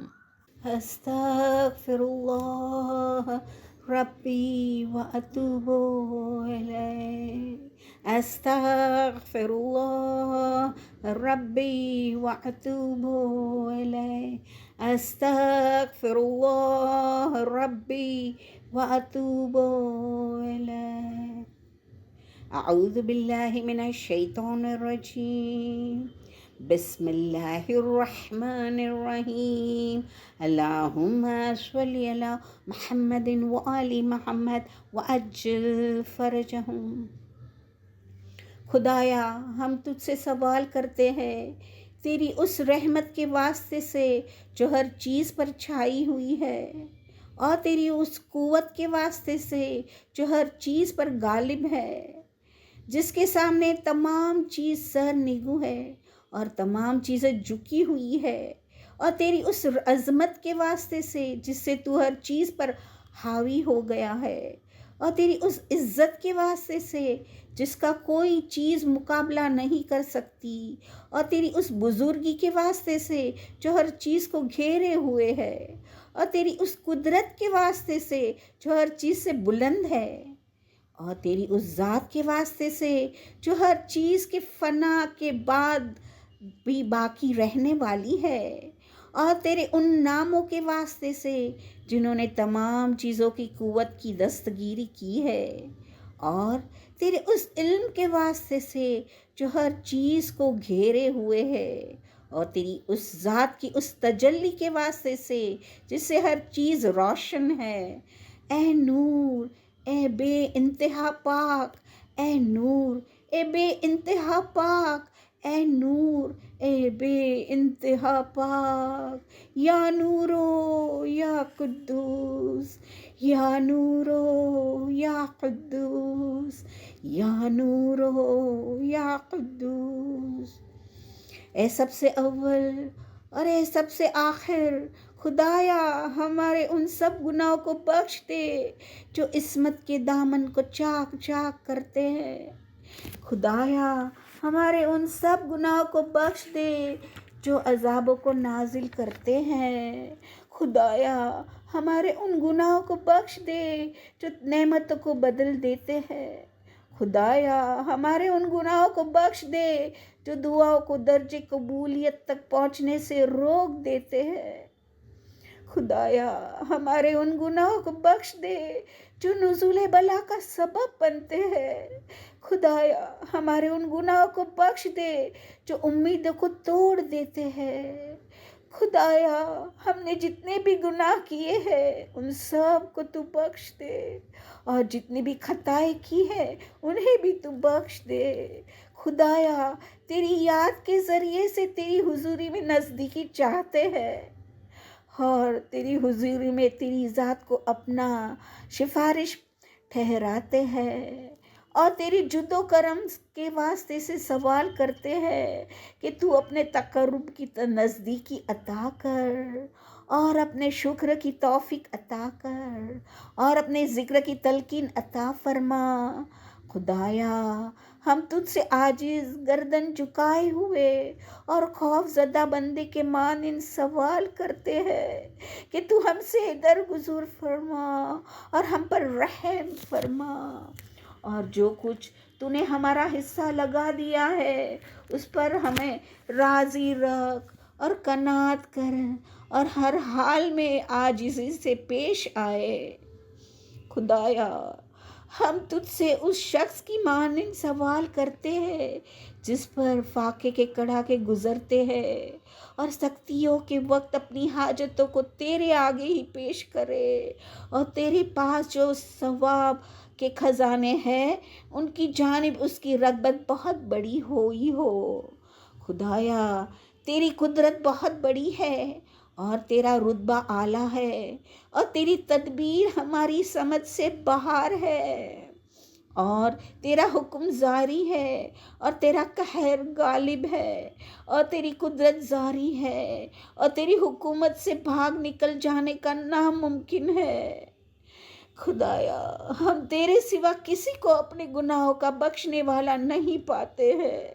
Speaker 4: استغفر اللہ ربی واتوب الیہ، استغفر اللہ ربی واتوب الیہ، استغفر اللہ ربی واتوب الیہ۔ اعوذ باللہ من الشیطان الرجیم، بسم اللہ الرحمن الرحیم، اللہم صلی علی محمد وآل محمد وعجل فرجہم۔ خدایا ہم تجھ سے سوال کرتے ہیں تیری اس رحمت کے واسطے سے جو ہر چیز پر چھائی ہوئی ہے، اور تیری اس قوت کے واسطے سے جو ہر چیز پر غالب ہے، جس کے سامنے تمام چیز سر نگو ہے اور تمام چیزیں جھکی ہوئی ہے، اور تیری اس عظمت کے واسطے سے جس سے تو ہر چیز پر حاوی ہو گیا ہے، اور تیری اس عزت کے واسطے سے جس کا کوئی چیز مقابلہ نہیں کر سکتی، اور تیری اس بزرگی کے واسطے سے جو ہر چیز کو گھیرے ہوئے ہے، اور تیری اس قدرت کے واسطے سے جو ہر چیز سے بلند ہے، اور تیری اس ذات کے واسطے سے جو ہر چیز کے فنا کے بعد بھی باقی رہنے والی ہے، اور تیرے ان ناموں کے واسطے سے جنہوں نے تمام چیزوں کی قوت کی دستگیری کی ہے، اور تیرے اس علم کے واسطے سے جو ہر چیز کو گھیرے ہوئے ہے، اور تیری اس ذات کی اس تجلی کے واسطے سے جس سے ہر چیز روشن ہے۔ اے نور، اے بے انتہا پاک، اے نور، اے بے انتہا پاک، اے نور، اے بے انتہا پاک، یا نورو یا قدوس، یا نورو یا قدوس، یا نورو یا قدوس۔ اے سب سے اول اور اے سب سے آخر، خدایا ہمارے ان سب گناہوں کو بخش دے جو عصمت کے دامن کو چاک چاک کرتے ہیں۔ خدایا ہمارے ان سب گناہوں کو بخش دے جو عذابوں کو نازل کرتے ہیں۔ خدایا ہمارے ان گناہوں کو بخش دے جو نعمتوں کو بدل دیتے ہیں۔ خدایا ہمارے ان گناہوں کو بخش دے جو دعاؤں کو درجے قبولیت تک پہنچنے سے روک دیتے ہیں۔ خدایا ہمارے ان گناہوں کو بخش دے جو نزول بلا کا سبب بنتے ہیں۔ خدایا ہمارے ان گناہوں کو بخش دے جو امیدوں کو توڑ دیتے ہیں۔ خدایا ہم نے جتنے بھی گناہ کیے ہیں ان سب کو تو بخش دے، اور جتنی بھی خطائیں کی ہیں انہیں بھی تو بخش دے۔ خدایا تیری یاد کے ذریعے سے تیری حضوری میں نزدیکی چاہتے ہیں، اور تیری حضوری میں تیری ذات کو اپنا سفارش ٹھہراتے ہیں، اور تیری جود و کرم کے واسطے سے سوال کرتے ہیں کہ تو اپنے تقرب کی نزدیکی عطا کر، اور اپنے شکر کی توفیق عطا کر، اور اپنے ذکر کی تلقین عطا فرما۔ خدایا ہم تجھ سے عاجز گردن جھکائے ہوئے اور خوف زدہ بندے کے مانند سوال کرتے ہیں کہ تو ہم سے درگزر فرما اور ہم پر رحم فرما، اور جو کچھ تو نے ہمارا حصہ لگا دیا ہے اس پر ہمیں راضی رکھ اور قناعت کر، اور ہر حال میں عاجزی سے پیش آئے۔ خدایا ہم تجھ سے اس شخص کی مانند سوال کرتے ہیں جس پر فاقے کے کڑاکے گزرتے ہیں اور سختیوں کے وقت اپنی حاجتوں کو تیرے آگے ہی پیش کرے، اور تیرے پاس جو ثواب کے خزانے ہیں ان کی جانب اس کی رغبت بہت بڑی ہوئی ہو۔ خدایا تیری قدرت بہت بڑی ہے اور تیرا رتبہ اعلیٰ ہے، اور تیری تدبیر ہماری سمجھ سے باہر ہے، اور تیرا حکم جاری ہے، اور تیرا قہر غالب ہے، اور تیری قدرت جاری ہے، اور تیری حکومت سے بھاگ نکل جانے کا ناممکن ہے۔ خدایا ہم تیرے سوا کسی کو اپنے گناہوں کا بخشنے والا نہیں پاتے ہیں،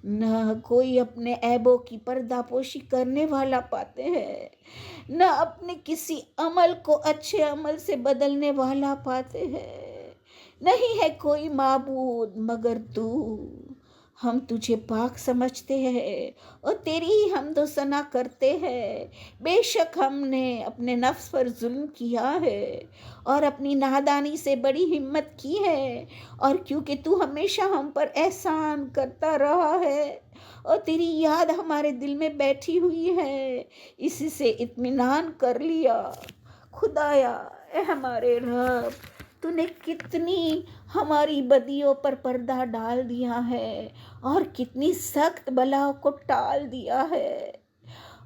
Speaker 4: نہ کوئی اپنے عیبوں کی پردہ پوشی کرنے والا پاتے ہیں، نہ اپنے کسی عمل کو اچھے عمل سے بدلنے والا پاتے ہیں۔ نہیں ہے کوئی معبود مگر تو۔ ہم تجھے پاک سمجھتے ہیں اور تیری ہی حمد و ثنا کرتے ہیں۔ بے شک ہم نے اپنے نفس پر ظلم کیا ہے اور اپنی نادانی سے بڑی ہمت کی ہے، اور کیونکہ تو ہمیشہ ہم پر احسان کرتا رہا ہے اور تیری یاد ہمارے دل میں بیٹھی ہوئی ہے، اسی سے اطمینان کر لیا۔ خدایا اے ہمارے رب، تو نے کتنی ہماری بدیوں پر پردہ ڈال دیا ہے اور کتنی سخت بلاؤں کو ٹال دیا ہے،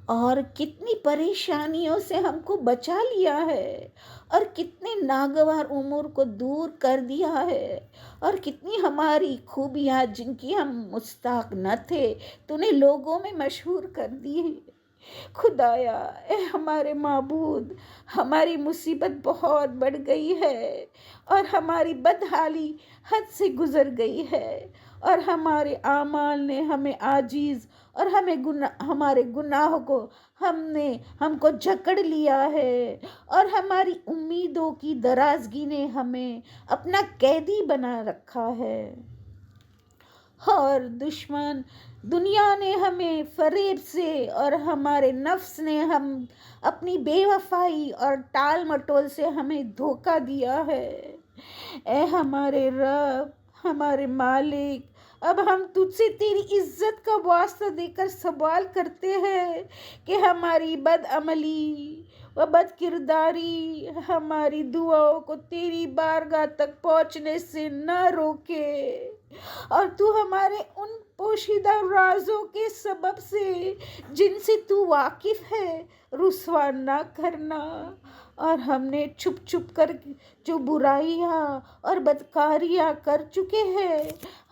Speaker 4: اور کتنی پریشانیوں سے ہم کو بچا لیا ہے، اور کتنے ناگوار امور کو دور کر دیا ہے، اور کتنی ہماری خوبیاں جن کی ہم مستحق نہ تھے تو نے لوگوں میں مشہور کر دی۔ خدایا اے ہمارے معبود، ہماری مصیبت بہت بڑھ گئی ہے اور ہماری بدحالی حد سے گزر گئی ہے، اور ہمارے اعمال نے ہمیں عاجز اور ہمارے گناہوں کو ہم کو جکڑ لیا ہے، اور ہماری امیدوں کی درازگی نے ہمیں اپنا قیدی بنا رکھا ہے، اور دشمن دنیا نے ہمیں فریب سے اور ہمارے نفس نے ہم اپنی بے وفائی اور ٹال مٹول سے ہمیں دھوکہ دیا ہے۔ اے ہمارے رب، ہمارے مالک، اب ہم تجھ سے تیری عزت کا واسطہ دے کر سوال کرتے ہیں کہ ہماری بدعملی و بد کرداری ہماری دعاؤں کو تیری بارگاہ تک پہنچنے سے نہ روکے، اور تو ہمارے ان پوشیدہ رازوں کے سبب سے جن سے تو واقف ہے رسوا نہ کرنا، اور ہم نے چھپ چھپ کر جو برائیاں اور بدکاریاں کر چکے ہیں،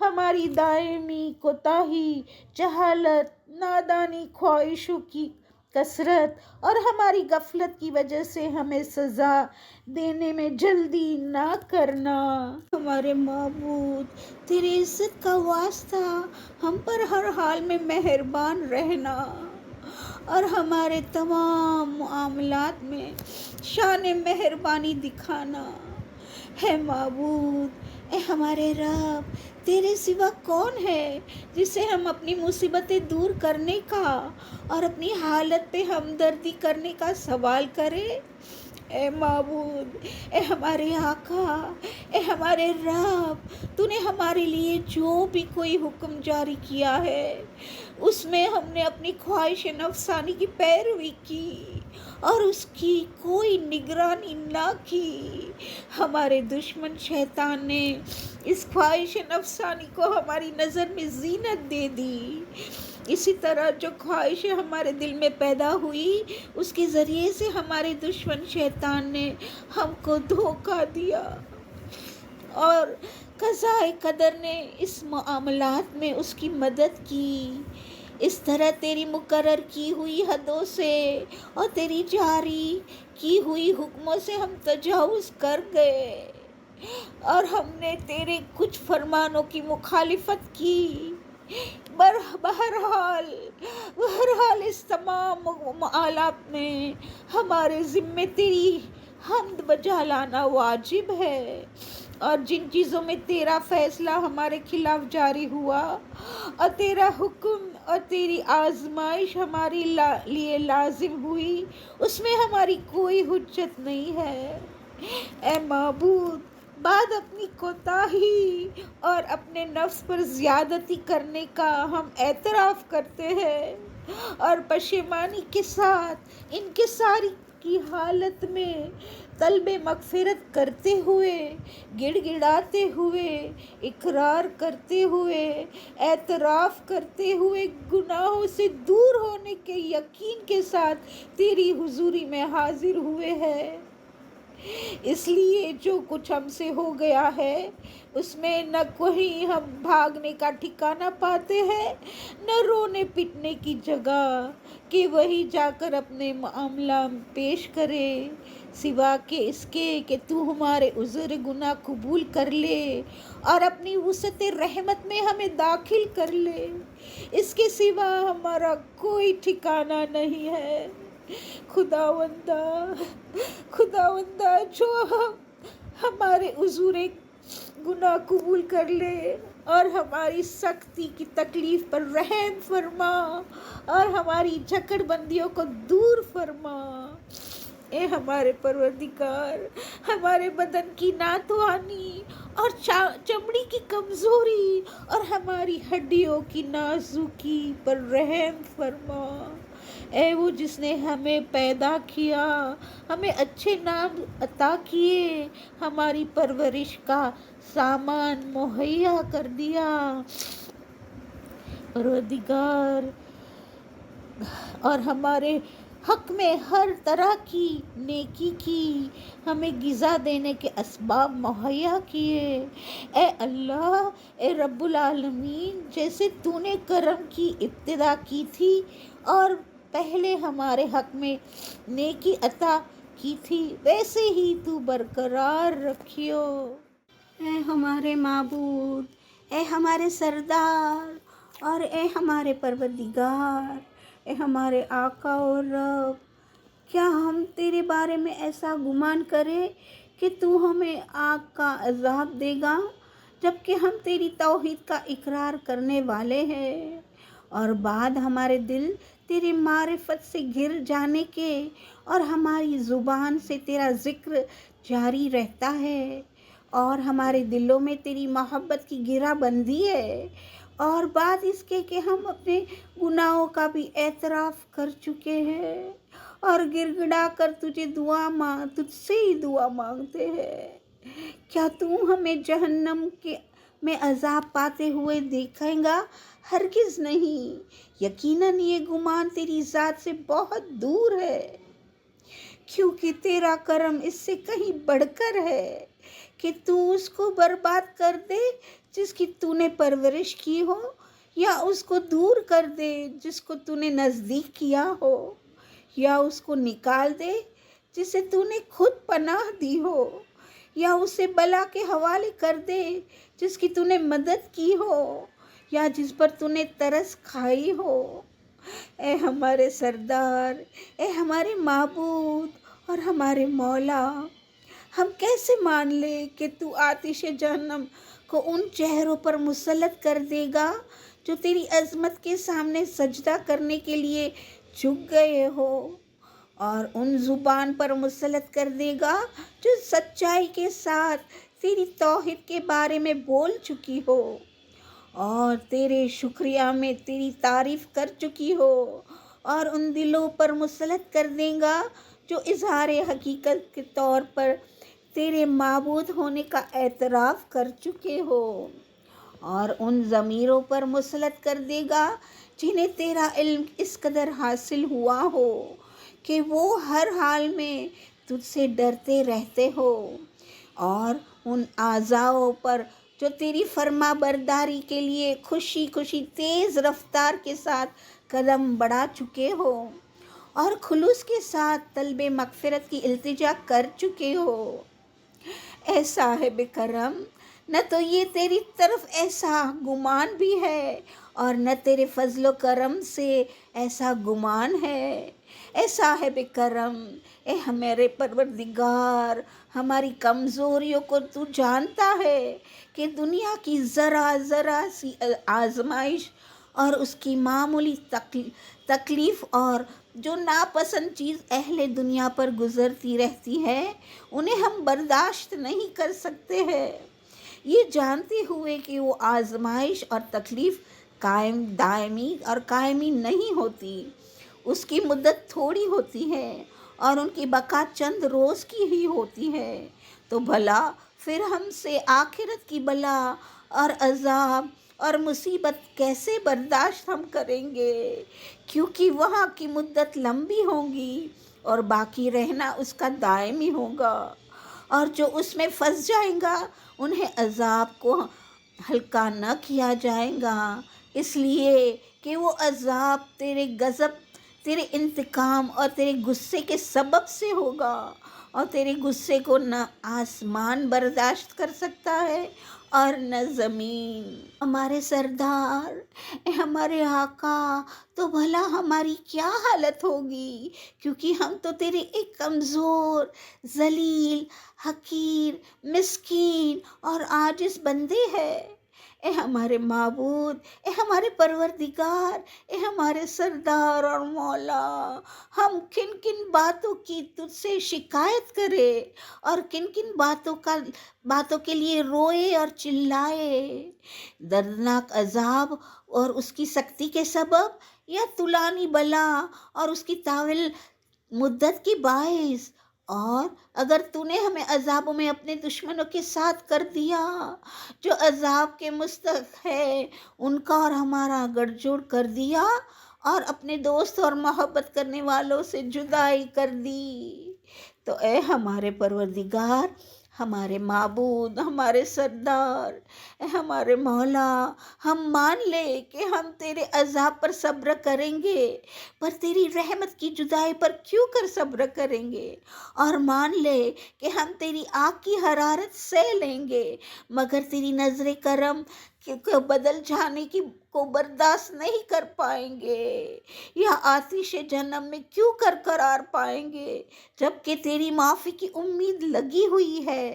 Speaker 4: ہماری دائمی کوتاہی، جہالت، نادانی، خواہشوں کی کثرت اور ہماری غفلت کی وجہ سے ہمیں سزا دینے میں جلدی نہ کرنا۔ ہمارے معبود، تیری عزت کا واسطہ ہم پر ہر حال میں مہربان رہنا اور ہمارے تمام معاملات میں شان مہربانی دکھانا۔ ہے معبود، اے ہمارے رب، تیرے سوا کون ہے جسے ہم اپنی مصیبتیں دور کرنے کا اور اپنی حالت پہ ہمدردی کرنے کا سوال کرے؟ اے معبود، اے ہمارے آقا، اے ہمارے رب، تو نے ہمارے لیے جو بھی کوئی حکم جاری کیا ہے اس میں ہم نے اپنی خواہش نفسانی کی پیروی کی اور اس کی کوئی نگرانی نہ کی۔ ہمارے دشمن شیطان نے اس خواہش نفسانی کو ہماری نظر میں زینت دے دی، اسی طرح جو خواہشیں ہمارے دل میں پیدا ہوئی اس کے ذریعے سے ہمارے دشمن شیطان نے ہم کو دھوکہ دیا، اور قضاء قدر نے اس معاملات میں اس کی مدد کی۔ اس طرح تیری مقرر کی ہوئی حدوں سے اور تیری جاری کی ہوئی حکموں سے ہم تجاوز کر گئے، اور ہم نے تیرے کچھ فرمانوں کی مخالفت کی۔ بہرحال اس تمام معاملات میں ہمارے ذمے تیری حمد بجا لانا واجب ہے، اور جن چیزوں میں تیرا فیصلہ ہمارے خلاف جاری ہوا اور تیرا حکم اور تیری آزمائش ہمارے لیے لازم ہوئی، اس میں ہماری کوئی حجت نہیں ہے۔ اے معبود، بعد اپنی کوتاہی اور اپنے نفس پر زیادتی کرنے کا ہم اعتراف کرتے ہیں، اور پشیمانی کے ساتھ انکساری کی حالت میں طلب مغفرت کرتے ہوئے، گڑ گڑاتے ہوئے، اقرار کرتے ہوئے، اعتراف کرتے ہوئے، گناہوں سے دور ہونے کے یقین کے ساتھ تیری حضوری میں حاضر ہوئے ہیں۔ اس لیے جو کچھ ہم سے ہو گیا ہے اس میں نہ کوئی ہم بھاگنے کا ٹھکانہ پاتے ہیں، نہ رونے پٹنے کی جگہ کہ وہی جا کر اپنے معاملہ پیش کرے، سوا کہ اس کے کہ تو ہمارے عذر گناہ قبول کر لے اور اپنی وسعت رحمت میں ہمیں داخل کر لے۔ اس کے سوا ہمارا کوئی ٹھکانہ نہیں ہے۔ خداوندہ جو ہمارے عذر گناہ قبول کر لے اور ہماری سختی کی تکلیف پر رحم فرما اور ہماری جھکڑ بندیوں کو دور فرما۔ اے ہمارے پروردگار، ہمارے بدن کی ناتوانی اور چمڑی کی کمزوری اور ہماری ہڈیوں کی نازکی پر رحم فرما۔ اے وہ جس نے ہمیں پیدا کیا، ہمیں اچھے نام عطا کیے، ہماری پرورش کا سامان مہیا کر دیا، پروردگار، اور ہمارے حق میں ہر طرح کی نیکی کی، ہمیں غذا دینے کے اسباب مہیا کیے۔ اے اللہ، اے رب العالمین، جیسے تو نے کرم کی ابتدا کی تھی اور پہلے ہمارے حق میں نیکی عطا کی تھی، ویسے ہی تو برقرار رکھیو۔ اے ہمارے معبود، اے ہمارے سردار، اور اے ہمارے پروردگار، اے ہمارے آقا اور رب، کیا ہم تیرے بارے میں ایسا گمان کریں کہ تو ہمیں آگ کا عذاب دے گا، جبکہ ہم تیری توحید کا اقرار کرنے والے ہیں، اور بعد ہمارے دل تیری معرفت سے گر جانے کے اور ہماری زبان سے تیرا ذکر جاری رہتا ہے، اور ہمارے دلوں میں تیری محبت کی گرہ بندی ہے، اور بعد اس کے کہ ہم اپنے گناہوں کا بھی اعتراف کر چکے ہیں اور گر گڑا کر تجھ سے ہی دعا مانگتے ہیں، کیا تو ہمیں جہنم میں عذاب پاتے ہوئے دیکھیں گا؟ ہرگز نہیں، یقیناً یہ گمان تیری ذات سے بہت دور ہے، کیونکہ تیرا کرم اس سے کہیں بڑھ کر ہے کہ تو اس کو برباد کر دے جس کی تو نے پرورش کی ہو، یا اس کو دور کر دے جس کو تو نے نزدیک کیا ہو، یا اس کو نکال دے جسے تو نے خود پناہ دی ہو، یا اسے بلا کے حوالے کر دے جس کی تو نے مدد کی ہو، یا جس پر تو نے ترس کھائی ہو۔ اے ہمارے سردار، اے ہمارے معبود اور ہمارے مولا، ہم کیسے مان لے کہ تو آتش جہنم کو ان چہروں پر مسلط کر دے گا جو تیری عظمت کے سامنے سجدہ کرنے کے لیے جھک گئے ہو، اور ان زبان پر مسلط کر دے گا جو سچائی کے ساتھ تیری توحید کے بارے میں بول چکی ہو اور تیرے شکریہ میں تیری تعریف کر چکی ہو، اور ان دلوں پر مسلط کر دے گا جو اظہار حقیقت کے طور پر تیرے معبود ہونے کا اعتراف کر چکے ہو، اور ان ضمیروں پر مسلط کر دے گا جنہیں تیرا علم اس قدر حاصل ہوا ہو کہ وہ ہر حال میں تجھ سے ڈرتے رہتے ہو، اور ان اعضاؤں پر جو تیری فرما برداری کے لیے خوشی خوشی تیز رفتار کے ساتھ قدم بڑھا چکے ہو اور خلوص کے ساتھ طلب مغفرت کی التجا کر چکے ہو۔ اے صاحب کرم، نہ تو یہ تیری طرف ایسا گمان بھی ہے اور نہ تیرے فضل و کرم سے ایسا گمان ہے۔ اے صاحب کرم، اے ہمارے پروردگار، ہماری کمزوریوں کو تو جانتا ہے کہ دنیا کی ذرا ذرا سی آزمائش اور اس کی معمولی تکلیف اور جو ناپسند چیز اہل دنیا پر گزرتی رہتی ہے انہیں ہم برداشت نہیں کر سکتے ہیں، یہ جانتے ہوئے کہ وہ آزمائش اور تکلیف قائم دائمی اور قائمی نہیں ہوتی، اس کی مدت تھوڑی ہوتی ہے اور ان کی بقا چند روز کی ہی ہوتی ہے، تو بھلا پھر ہم سے آخرت کی بلا اور عذاب اور مصیبت کیسے برداشت ہم کریں گے، کیونکہ وہاں کی مدت لمبی ہوگی اور باقی رہنا اس کا دائمی ہوگا، اور جو اس میں پھنس جائیں گا انہیں عذاب کو ہلکا نہ کیا جائے گا، اس لیے کہ وہ عذاب تیرے غضب، تیرے انتقام اور تیرے غصے کے سبب سے ہوگا، اور تیرے غصے کو نہ آسمان برداشت کر سکتا ہے اور نہ زمین۔ ہمارے سردار، اے ہمارے آقا، تو بھلا ہماری کیا حالت ہوگی، کیونکہ ہم تو تیرے ایک کمزور، ذلیل، حقیر، مسکین اور عاجز بندے ہیں۔ اے ہمارے معبود، اے ہمارے پروردگار، اے ہمارے سردار اور مولا، ہم کن کن باتوں کی تجھ سے شکایت کرے اور کن کن باتوں کے لیے روئے اور چلائے، دردناک عذاب اور اس کی سختی کے سبب، یا طولانی بلا اور اس کی طویل مدت کی باعث، اور اگر تو نے ہمیں عذابوں میں اپنے دشمنوں کے ساتھ کر دیا جو عذاب کے مستحق ہے، ان کا اور ہمارا گٹھ جوڑ کر دیا اور اپنے دوست اور محبت کرنے والوں سے جدائی کر دی، تو اے ہمارے پروردگار، ہمارے معبود، ہمارے سردار، اے ہمارے مولا، ہم مان لے کہ ہم تیرے عذاب پر صبر کریں گے، پر تیری رحمت کی جدائی پر کیوں کر صبر کریں گے، اور مان لے کہ ہم تیری آگ کی حرارت سہ لیں گے، مگر تیری نظر کرم کو بدل جانے کو برداشت نہیں کر پائیں گے، یا آتش جہنم میں کیوں کر قرار پائیں گے جبکہ تیری معافی کی امید لگی ہوئی ہے۔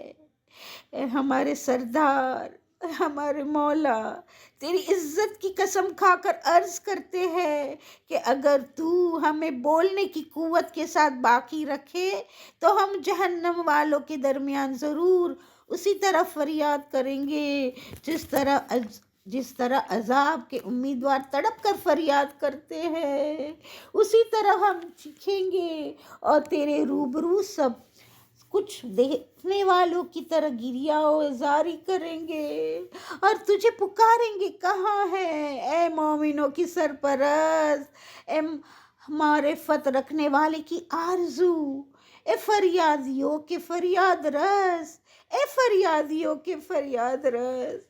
Speaker 4: اے ہمارے سردار، اے ہمارے مولا، تیری عزت کی قسم کھا کر عرض کرتے ہیں کہ اگر تو ہمیں بولنے کی قوت کے ساتھ باقی رکھے تو ہم جہنم والوں کے درمیان ضرور اسی طرح فریاد کریں گے جس طرح عذاب کے امیدوار تڑپ کر فریاد کرتے ہیں، اسی طرح ہم چیخیں گے اور تیرے روبرو سب کچھ دیکھنے والوں کی طرح گریہ و زاری کریں گے اور تجھے پکاریں گے، کہاں ہے اے مومنوں کی سرپرست، اے معرفت رکھنے والے کی آرزو، اے فریادیوں کے فریاد رس، اے فریادیوں کے فریاد رس،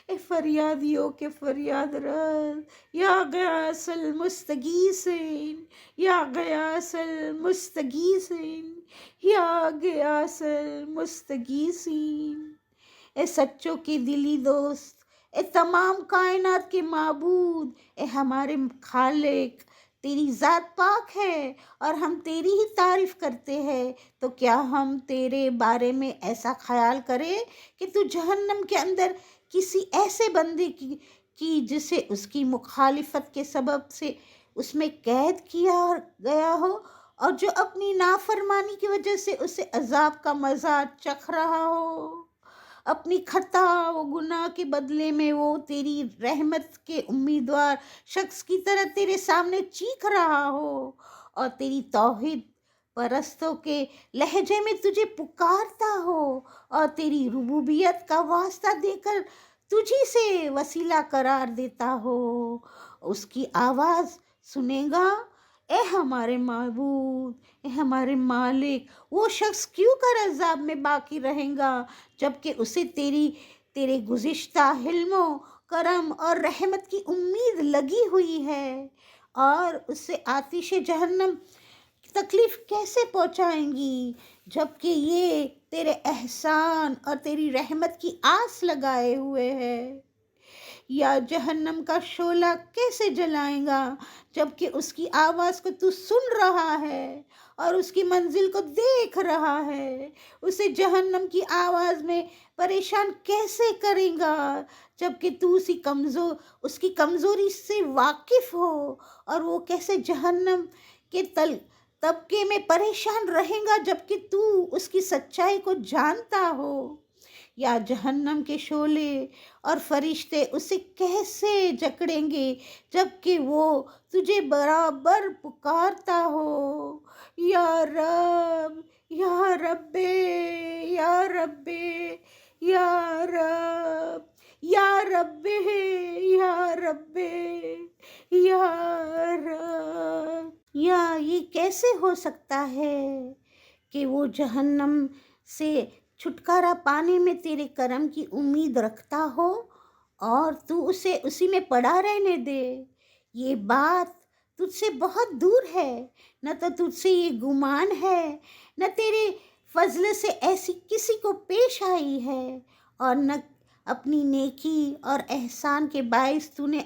Speaker 4: اے فریادیوں کے فریاد رس، یا غیاث المستغیثین، یا غیاث المستغیثین، یا غیاث المستغیثین۔ اے سچوں کے دلی دوست، اے تمام کائنات کے معبود، اے ہمارے خالق، تیری ذات پاک ہے اور ہم تیری ہی تعریف کرتے ہیں، تو کیا ہم تیرے بارے میں ایسا خیال کریں کہ تو جہنم کے اندر کسی ایسے بندے کی جسے اس کی مخالفت کے سبب سے اس میں قید کیا گیا ہو اور جو اپنی نافرمانی کی وجہ سے اسے عذاب کا مزہ چکھ رہا ہو، اپنی خطا و گناہ کے بدلے میں وہ تیری رحمت کے امیدوار شخص کی طرح تیرے سامنے چیخ رہا ہو اور تیری توحید پرستوں کے لہجے میں تجھے پکارتا ہو اور تیری ربوبیت کا واسطہ دے کر تجھی سے وسیلہ قرار دیتا ہو، اس کی آواز سنے گا؟ اے ہمارے معبود، اے ہمارے مالک، وہ شخص کیوں کر عذاب میں باقی رہیں گا جبکہ اسے تیرے گزشتہ حلم و کرم اور رحمت کی امید لگی ہوئی ہے، اور اسے آتش جہنم تکلیف کیسے پہنچائیں گی جبکہ یہ تیرے احسان اور تیری رحمت کی آس لگائے ہوئے ہے؟ یا جہنم کا شعلہ کیسے جلائیں گا جبکہ اس کی آواز کو تو سن رہا ہے اور اس کی منزل کو دیکھ رہا ہے؟ اسے جہنم کی آواز میں پریشان کیسے کریں گا جبکہ تو اس کی کمزوری سے واقف ہو، اور وہ کیسے جہنم کے طبقے میں پریشان رہے گا جبکہ تو اس کی سچائی کو جانتا ہو؟ یا جہنم کے شعلے اور فرشتے اسے کیسے جکڑیں گے جبکہ وہ تجھے برابر پکارتا ہو، یا رب، یا رب، یا رب، یا رب، یا رب، یا رب، یا رب۔ یا یہ کیسے ہو سکتا ہے کہ وہ جہنم سے چھٹکارا پانے میں تیرے کرم کی امید رکھتا ہو اور تو اسے اسی میں پڑا رہنے دے؟ یہ بات تجھ سے بہت دور ہے، نہ تو تجھ سے یہ گمان ہے، نہ تیرے فضل سے ایسی کسی کو پیش آئی ہے، اور نہ اپنی نیکی اور احسان کے باعث تو نے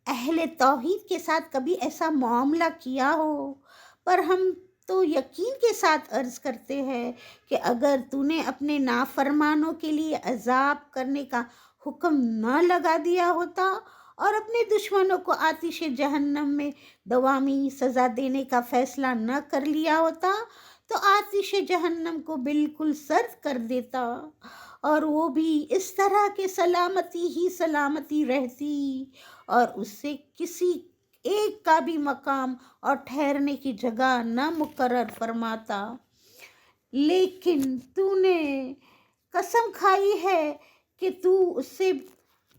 Speaker 4: اہل توحید کے ساتھ کبھی ایسا معاملہ کیا ہو۔ پر ہم تو یقین کے ساتھ عرض کرتے ہیں کہ اگر تو نے اپنے نافرمانوں کے لیے عذاب کرنے کا حکم نہ لگا دیا ہوتا اور اپنے دشمنوں کو آتش جہنم میں دوامی سزا دینے کا فیصلہ نہ کر لیا ہوتا تو آتش جہنم کو بالکل سرد کر دیتا، اور وہ بھی اس طرح کہ سلامتی ہی سلامتی رہتی، اور اس سے کسی ایک کا بھی مقام اور ٹھہرنے کی جگہ نہ مقرر فرماتا۔ لیکن تو نے قسم کھائی ہے کہ تو اس سے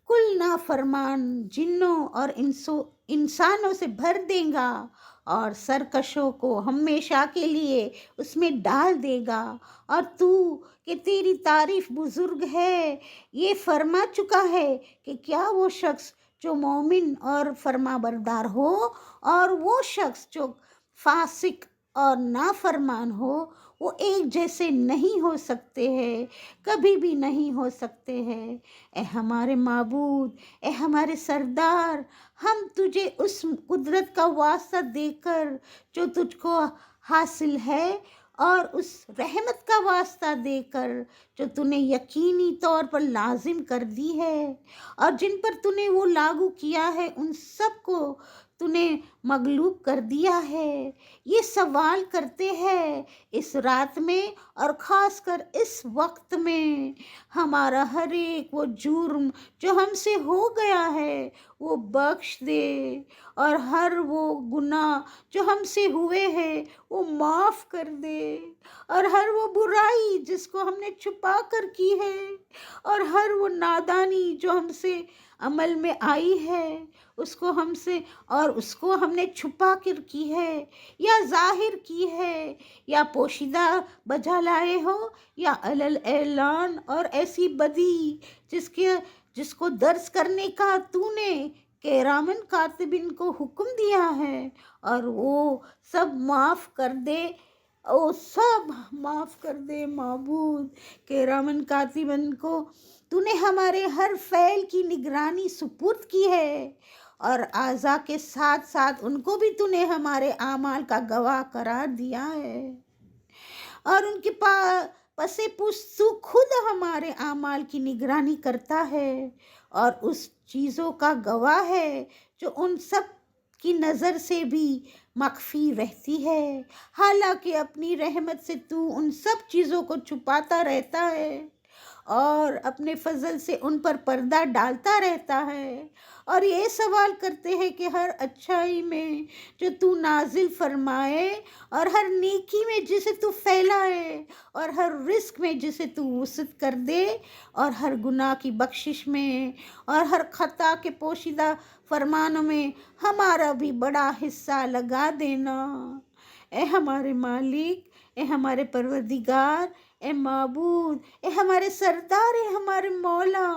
Speaker 4: کل نافرمان جنوں اور انسانوں سے بھر دے گا اور سرکشوں کو ہمیشہ کے لیے اس میں ڈال دے گا، اور تو کہ تیری تعریف بزرگ ہے یہ فرما چکا ہے کہ کیا وہ شخص جو مومن اور فرما بردار ہو اور وہ شخص جو فاسق اور نافرمان ہو وہ ایک جیسے نہیں ہو سکتے ہیں، کبھی بھی نہیں ہو سکتے ہیں۔ اے ہمارے معبود، اے ہمارے سردار، ہم تجھے اس قدرت کا واسطہ دے کر جو تجھ کو حاصل ہے اور اس رحمت کا واسطہ دے کر جو تو نے یقینی طور پر لازم کر دی ہے اور جن پر تو نے وہ لاگو کیا ہے، ان سب کو تو نے مغلوب کر دیا ہے، یہ سوال کرتے ہیں اس رات میں اور خاص کر اس وقت میں ہمارا ہر ایک وہ جرم جو ہم سے ہو گیا ہے وہ بخش دے، اور ہر وہ گناہ جو ہم سے ہوئے ہیں وہ معاف کر دے، اور ہر وہ برائی جس کو ہم نے چھپا کر کی ہے، اور ہر وہ نادانی جو ہم سے عمل میں آئی ہے اس کو ہم نے چھپا کر کی ہے یا ظاہر کی ہے یا پوشیدہ بجا لائے ہو یا علل اعلان، اور ایسی بدی جس کو درس کرنے کا تو نے کرامن کاتبین کو حکم دیا ہے، اور وہ سب معاف کر دے، او سب معاف کر دے معبود۔ کرامن کاتبین کو تو نے ہمارے ہر فعل کی نگرانی سپرد کی ہے، اور اعضاء کے ساتھ ساتھ ان کو بھی تو نے ہمارے اعمال کا گواہ قرار دیا ہے، اور ان کے پس پشت تو خود ہمارے اعمال کی نگرانی کرتا ہے اور اس چیزوں کا گواہ ہے جو ان سب کی نظر سے بھی مخفی رہتی ہے، حالانکہ اپنی رحمت سے تو ان سب چیزوں کو چھپاتا رہتا ہے اور اپنے فضل سے ان پر پردہ ڈالتا رہتا ہے، اور یہ سوال کرتے ہیں کہ ہر اچھائی میں جو تو نازل فرمائے اور ہر نیکی میں جسے تو پھیلائے اور ہر رزق میں جسے تو وسعت کر دے اور ہر گناہ کی بخشش میں اور ہر خطا کے پوشیدہ فرمانوں میں ہمارا بھی بڑا حصہ لگا دینا۔ اے ہمارے مالک، اے ہمارے پروردگار، اے معبود، اے ہمارے سردار، اے ہمارے مولا،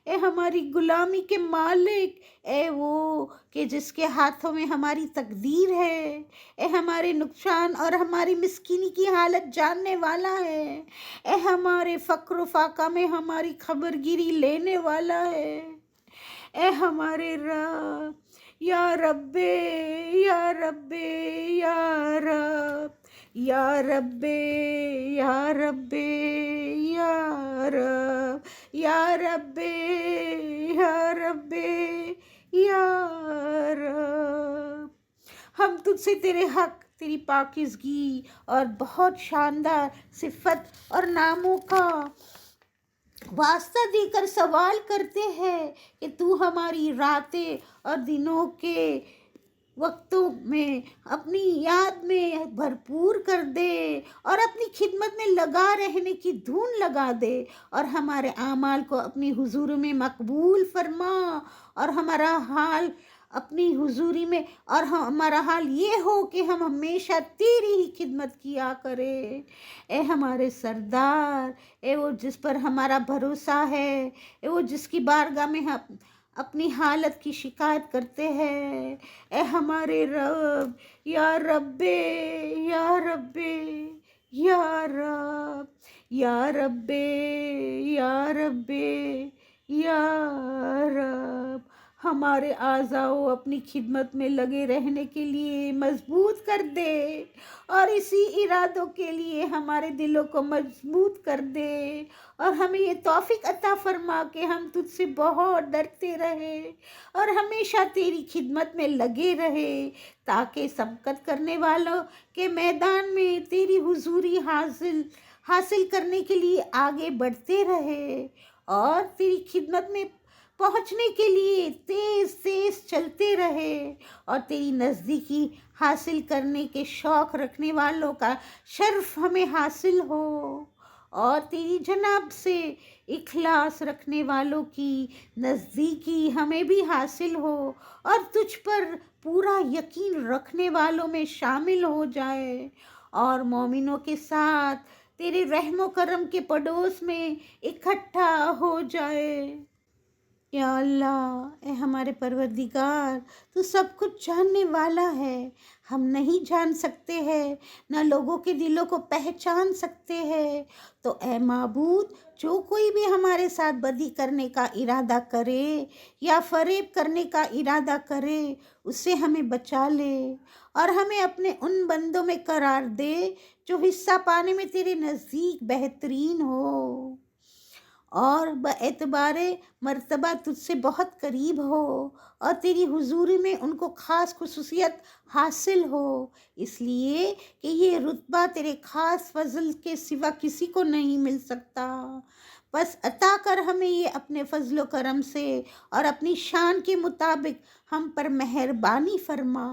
Speaker 4: اے ہماری غلامی کے مالک، اے وہ کہ جس کے ہاتھوں میں ہماری تقدیر ہے، اے ہمارے نقصان اور ہماری مسکینی کی حالت جاننے والا ہے، اے ہمارے فقر و فاقہ میں ہماری خبر گیری لینے والا ہے، اے ہمارے رب، یا رب، یا رب، یا رب، یا رب، یا رب، یا رب، یا رب، یا رب، یا رب، ہم تجھ سے تیرے حق، تیری پاکیزگی اور بہت شاندار صفت اور ناموں کا واسطہ دے کر سوال کرتے ہیں کہ تو ہماری راتیں اور دنوں کے وقتوں میں اپنی یاد میں بھرپور کر دے اور اپنی خدمت میں لگا رہنے کی دھن لگا دے، اور ہمارے اعمال کو اپنی حضور میں مقبول فرما، اور ہمارا حال اپنی حضوری میں، اور ہمارا حال یہ ہو کہ ہم ہمیشہ تیری ہی خدمت کیا کرے۔ اے ہمارے سردار، اے وہ جس پر ہمارا بھروسہ ہے، اے وہ جس کی بارگاہ میں ہم اپنی حالت کی شکایت کرتے ہیں، اے ہمارے رب، یا رب، یا رب، یا رب، یا رب، یا رب، یا رب، ہمارے اعضاء کو اپنی خدمت میں لگے رہنے کے لیے مضبوط کر دے، اور اسی ارادوں کے لیے ہمارے دلوں کو مضبوط کر دے، اور ہمیں یہ توفیق عطا فرما کہ ہم تجھ سے بہت ڈرتے رہے اور ہمیشہ تیری خدمت میں لگے رہے، تاکہ سبقت کرنے والوں کے میدان میں تیری حضوری حاصل کرنے کے لیے آگے بڑھتے رہے، اور تیری خدمت میں پہنچنے کے لیے تیز تیز چلتے رہے، اور تیری نزدیکی حاصل کرنے کے شوق رکھنے والوں کا شرف ہمیں حاصل ہو، اور تیری جناب سے اخلاص رکھنے والوں کی نزدیکی ہمیں بھی حاصل ہو، اور تجھ پر پورا یقین رکھنے والوں میں شامل ہو جائے، اور مومنوں کے ساتھ تیرے رحم و کرم کے پڑوس میں اکٹھا ہو جائے۔ یا اللہ، اے ہمارے پروردگار، تو سب کچھ جاننے والا ہے، ہم نہیں جان سکتے ہیں، نہ لوگوں کے دلوں کو پہچان سکتے ہیں، تو اے معبود، جو کوئی بھی ہمارے ساتھ بدی کرنے کا ارادہ کرے یا فریب کرنے کا ارادہ کرے، اس سے ہمیں بچا لے، اور ہمیں اپنے ان بندوں میں قرار دے جو حصہ پانے میں تیرے نزدیک بہترین ہو، اور باعتبار مرتبہ تجھ سے بہت قریب ہو، اور تیری حضوری میں ان کو خاص خصوصیت حاصل ہو، اس لیے کہ یہ رتبہ تیرے خاص فضل کے سوا کسی کو نہیں مل سکتا۔ بس عطا کر ہمیں یہ اپنے فضل و کرم سے اور اپنی شان کے مطابق ہم پر مہربانی فرما،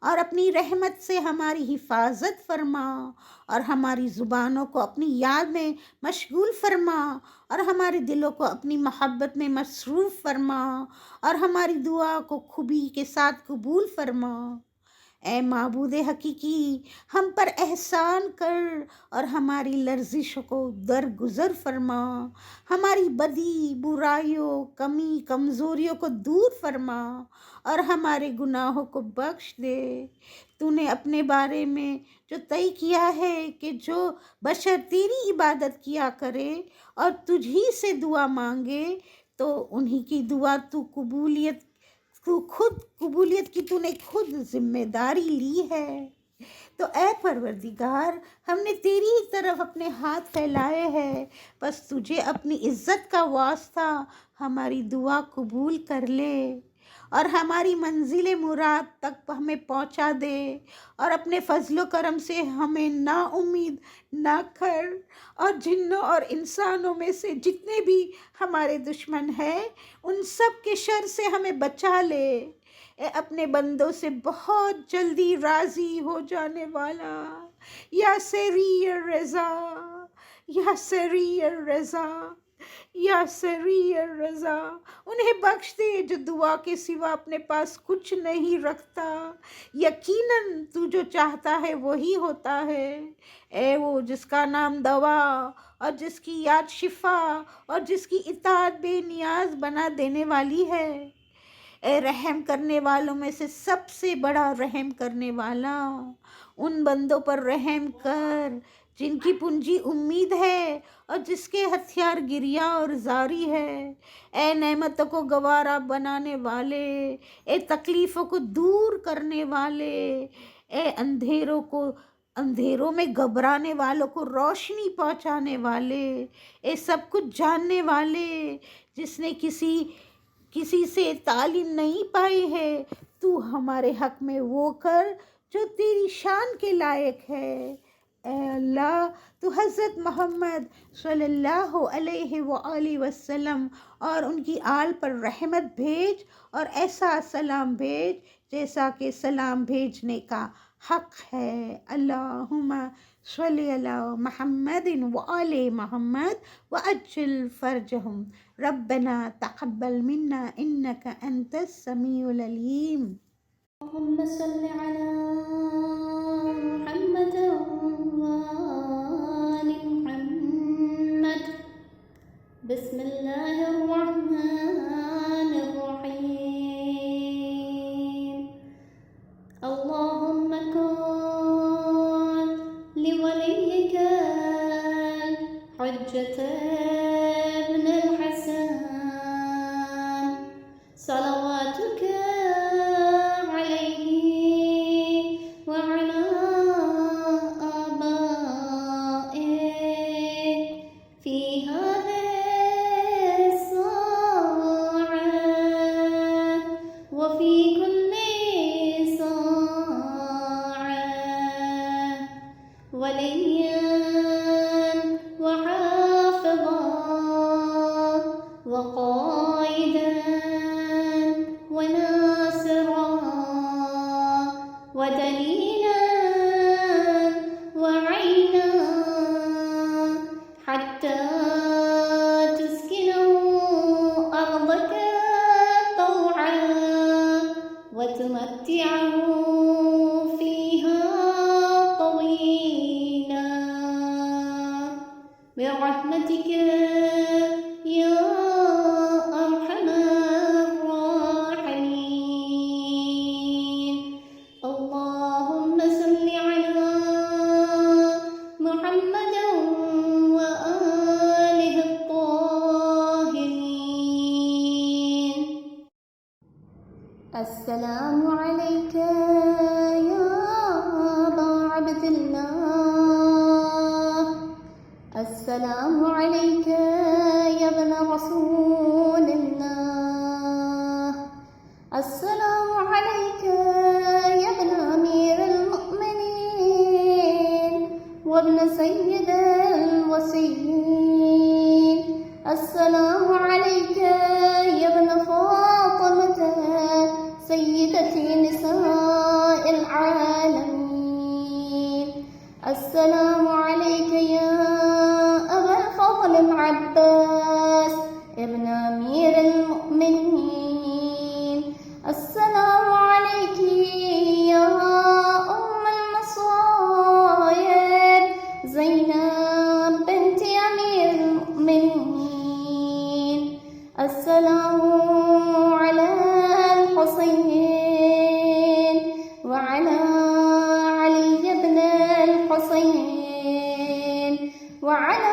Speaker 4: اور اپنی رحمت سے ہماری حفاظت فرما، اور ہماری زبانوں کو اپنی یاد میں مشغول فرما، اور ہمارے دلوں کو اپنی محبت میں مصروف فرما، اور ہماری دعا کو خوبی کے ساتھ قبول فرما۔ اے معبود حقیقی، ہم پر احسان کر اور ہماری لرزشوں کو درگزر فرما، ہماری بدی، برائیوں، کمی، کمزوریوں کو دور فرما، اور ہمارے گناہوں کو بخش دے۔ تو نے اپنے بارے میں جو طے کیا ہے کہ جو بشر تیری عبادت کیا کرے اور تجھ ہی سے دعا مانگے، تو انہی کی دعا تو قبولیت کی تو نے خود ذمہ داری لی ہے۔ تو اے پروردگار، ہم نے تیری ہی طرف اپنے ہاتھ پھیلائے ہیں، بس تجھے اپنی عزت کا واسطہ ہماری دعا قبول کر لے، اور ہماری منزل مراد تک ہمیں پہنچا دے، اور اپنے فضل و کرم سے ہمیں نا امید نہ کر، اور جنوں اور انسانوں میں سے جتنے بھی ہمارے دشمن ہیں ان سب کے شر سے ہمیں بچا لے، اے اپنے بندوں سے بہت جلدی راضی ہو جانے والا، یا سری الرضا، یا سری الرضا، یا سری الرضا، انہیں بخش دے جو دعا کے سوا اپنے پاس کچھ نہیں رکھتا، یقیناً تو جو چاہتا ہے وہی ہوتا ہے۔ اے وہ جس کا نام دوا اور جس کی یاد شفا اور جس کی اطاعت بے نیاز بنا دینے والی ہے۔ اے رحم کرنے والوں میں سے سب سے بڑا رحم کرنے والا، ان بندوں پر رحم کر جن کی پونجی امید ہے اور جس کے ہتھیار گریا اور زاری ہے۔ اے نعمتوں کو گوارا بنانے والے، اے تکلیفوں کو دور کرنے والے، اے اندھیروں میں گھبرانے والوں کو روشنی پہنچانے والے، اے سب کچھ جاننے والے جس نے کسی سے تعلیم نہیں پائی ہے، تو ہمارے حق میں وہ کر جو تیری شان کے لائق ہے۔ اے اللہ، تو حضرت محمد صلی اللہ علیہ وآلہ وسلم اور ان کی آل پر رحمت بھیج اور ایسا سلام بھیج جیسا کہ سلام بھیجنے کا حق ہے۔ اللہم صلی علی محمد وآل محمد وعجل فرجہم، ربنا تقبل منا انک انت السمیع العلیم۔
Speaker 5: اللهم صل على محمد وآل محمد. بسم الله الرحمن الرحيم. اللهم كن لوليك الحجة ابن الحسن صلواتك برحمتك يا أرحم الراحمين. اللهم صل على محمد وآله الطاهرين. السلام عليك يا أبا عبد الله. السلام عليك يا ابن رسول الله. السلام عليك يا ابن أمير المؤمنين وابن سيد الوصيين. السلام عليك يا ابن فاطمة سيدة نساء العالمين. السلام عليك يا العباس ابن أمير المؤمنين. السلام عليك يا أم المصائب زينب بنت أمير المؤمنين. السلام على الحسين وعلى علي بن الحسين وعلى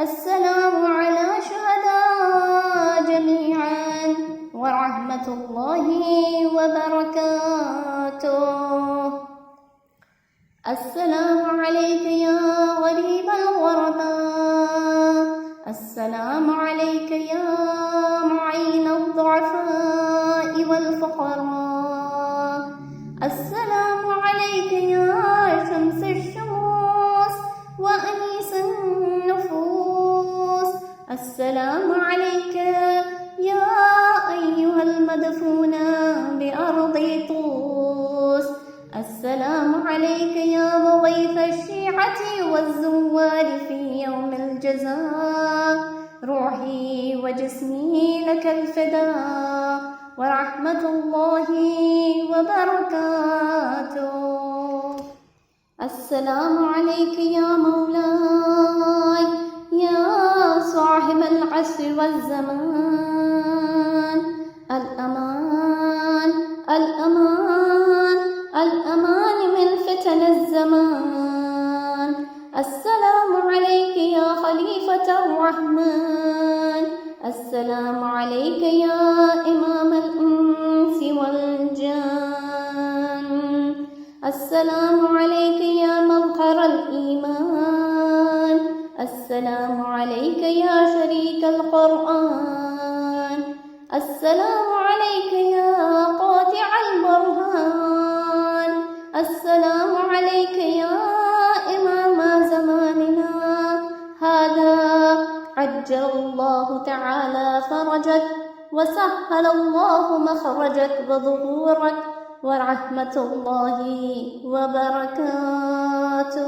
Speaker 5: السلام على شهداء جميعا ورحمة الله وبركاته. السلام عليك يا غريب الغرباء. السلام عليك يا معين الضعفاء والفقراء. السلام عليك يا شمس الشموس وأنيس النفوس. السلام عليك يا أيها المدفون بأرض طوس. السلام عليك يا مضيف الشيعة والزوار في يوم الجزاء. روحي وجسمي لك الفداء ورحمة الله وبركاته. السلام عليك يا مولاي يا صاحب العصر والزمان. الأمان الأمان الأمان من فتن الزمان. السلام عليك يا خليفة الرحمن. السلام عليك يا إمام الإنس والجان. السلام عليك يا مظهر الإيمان. السلام عليك يا شريك القرآن. السلام عليك يا قاطع البرهان. السلام عليك يا إمام زماننا هذا. عجل الله تعالى فرجك وسهل الله مخرجك وظهورك ورحمة الله وبركاته.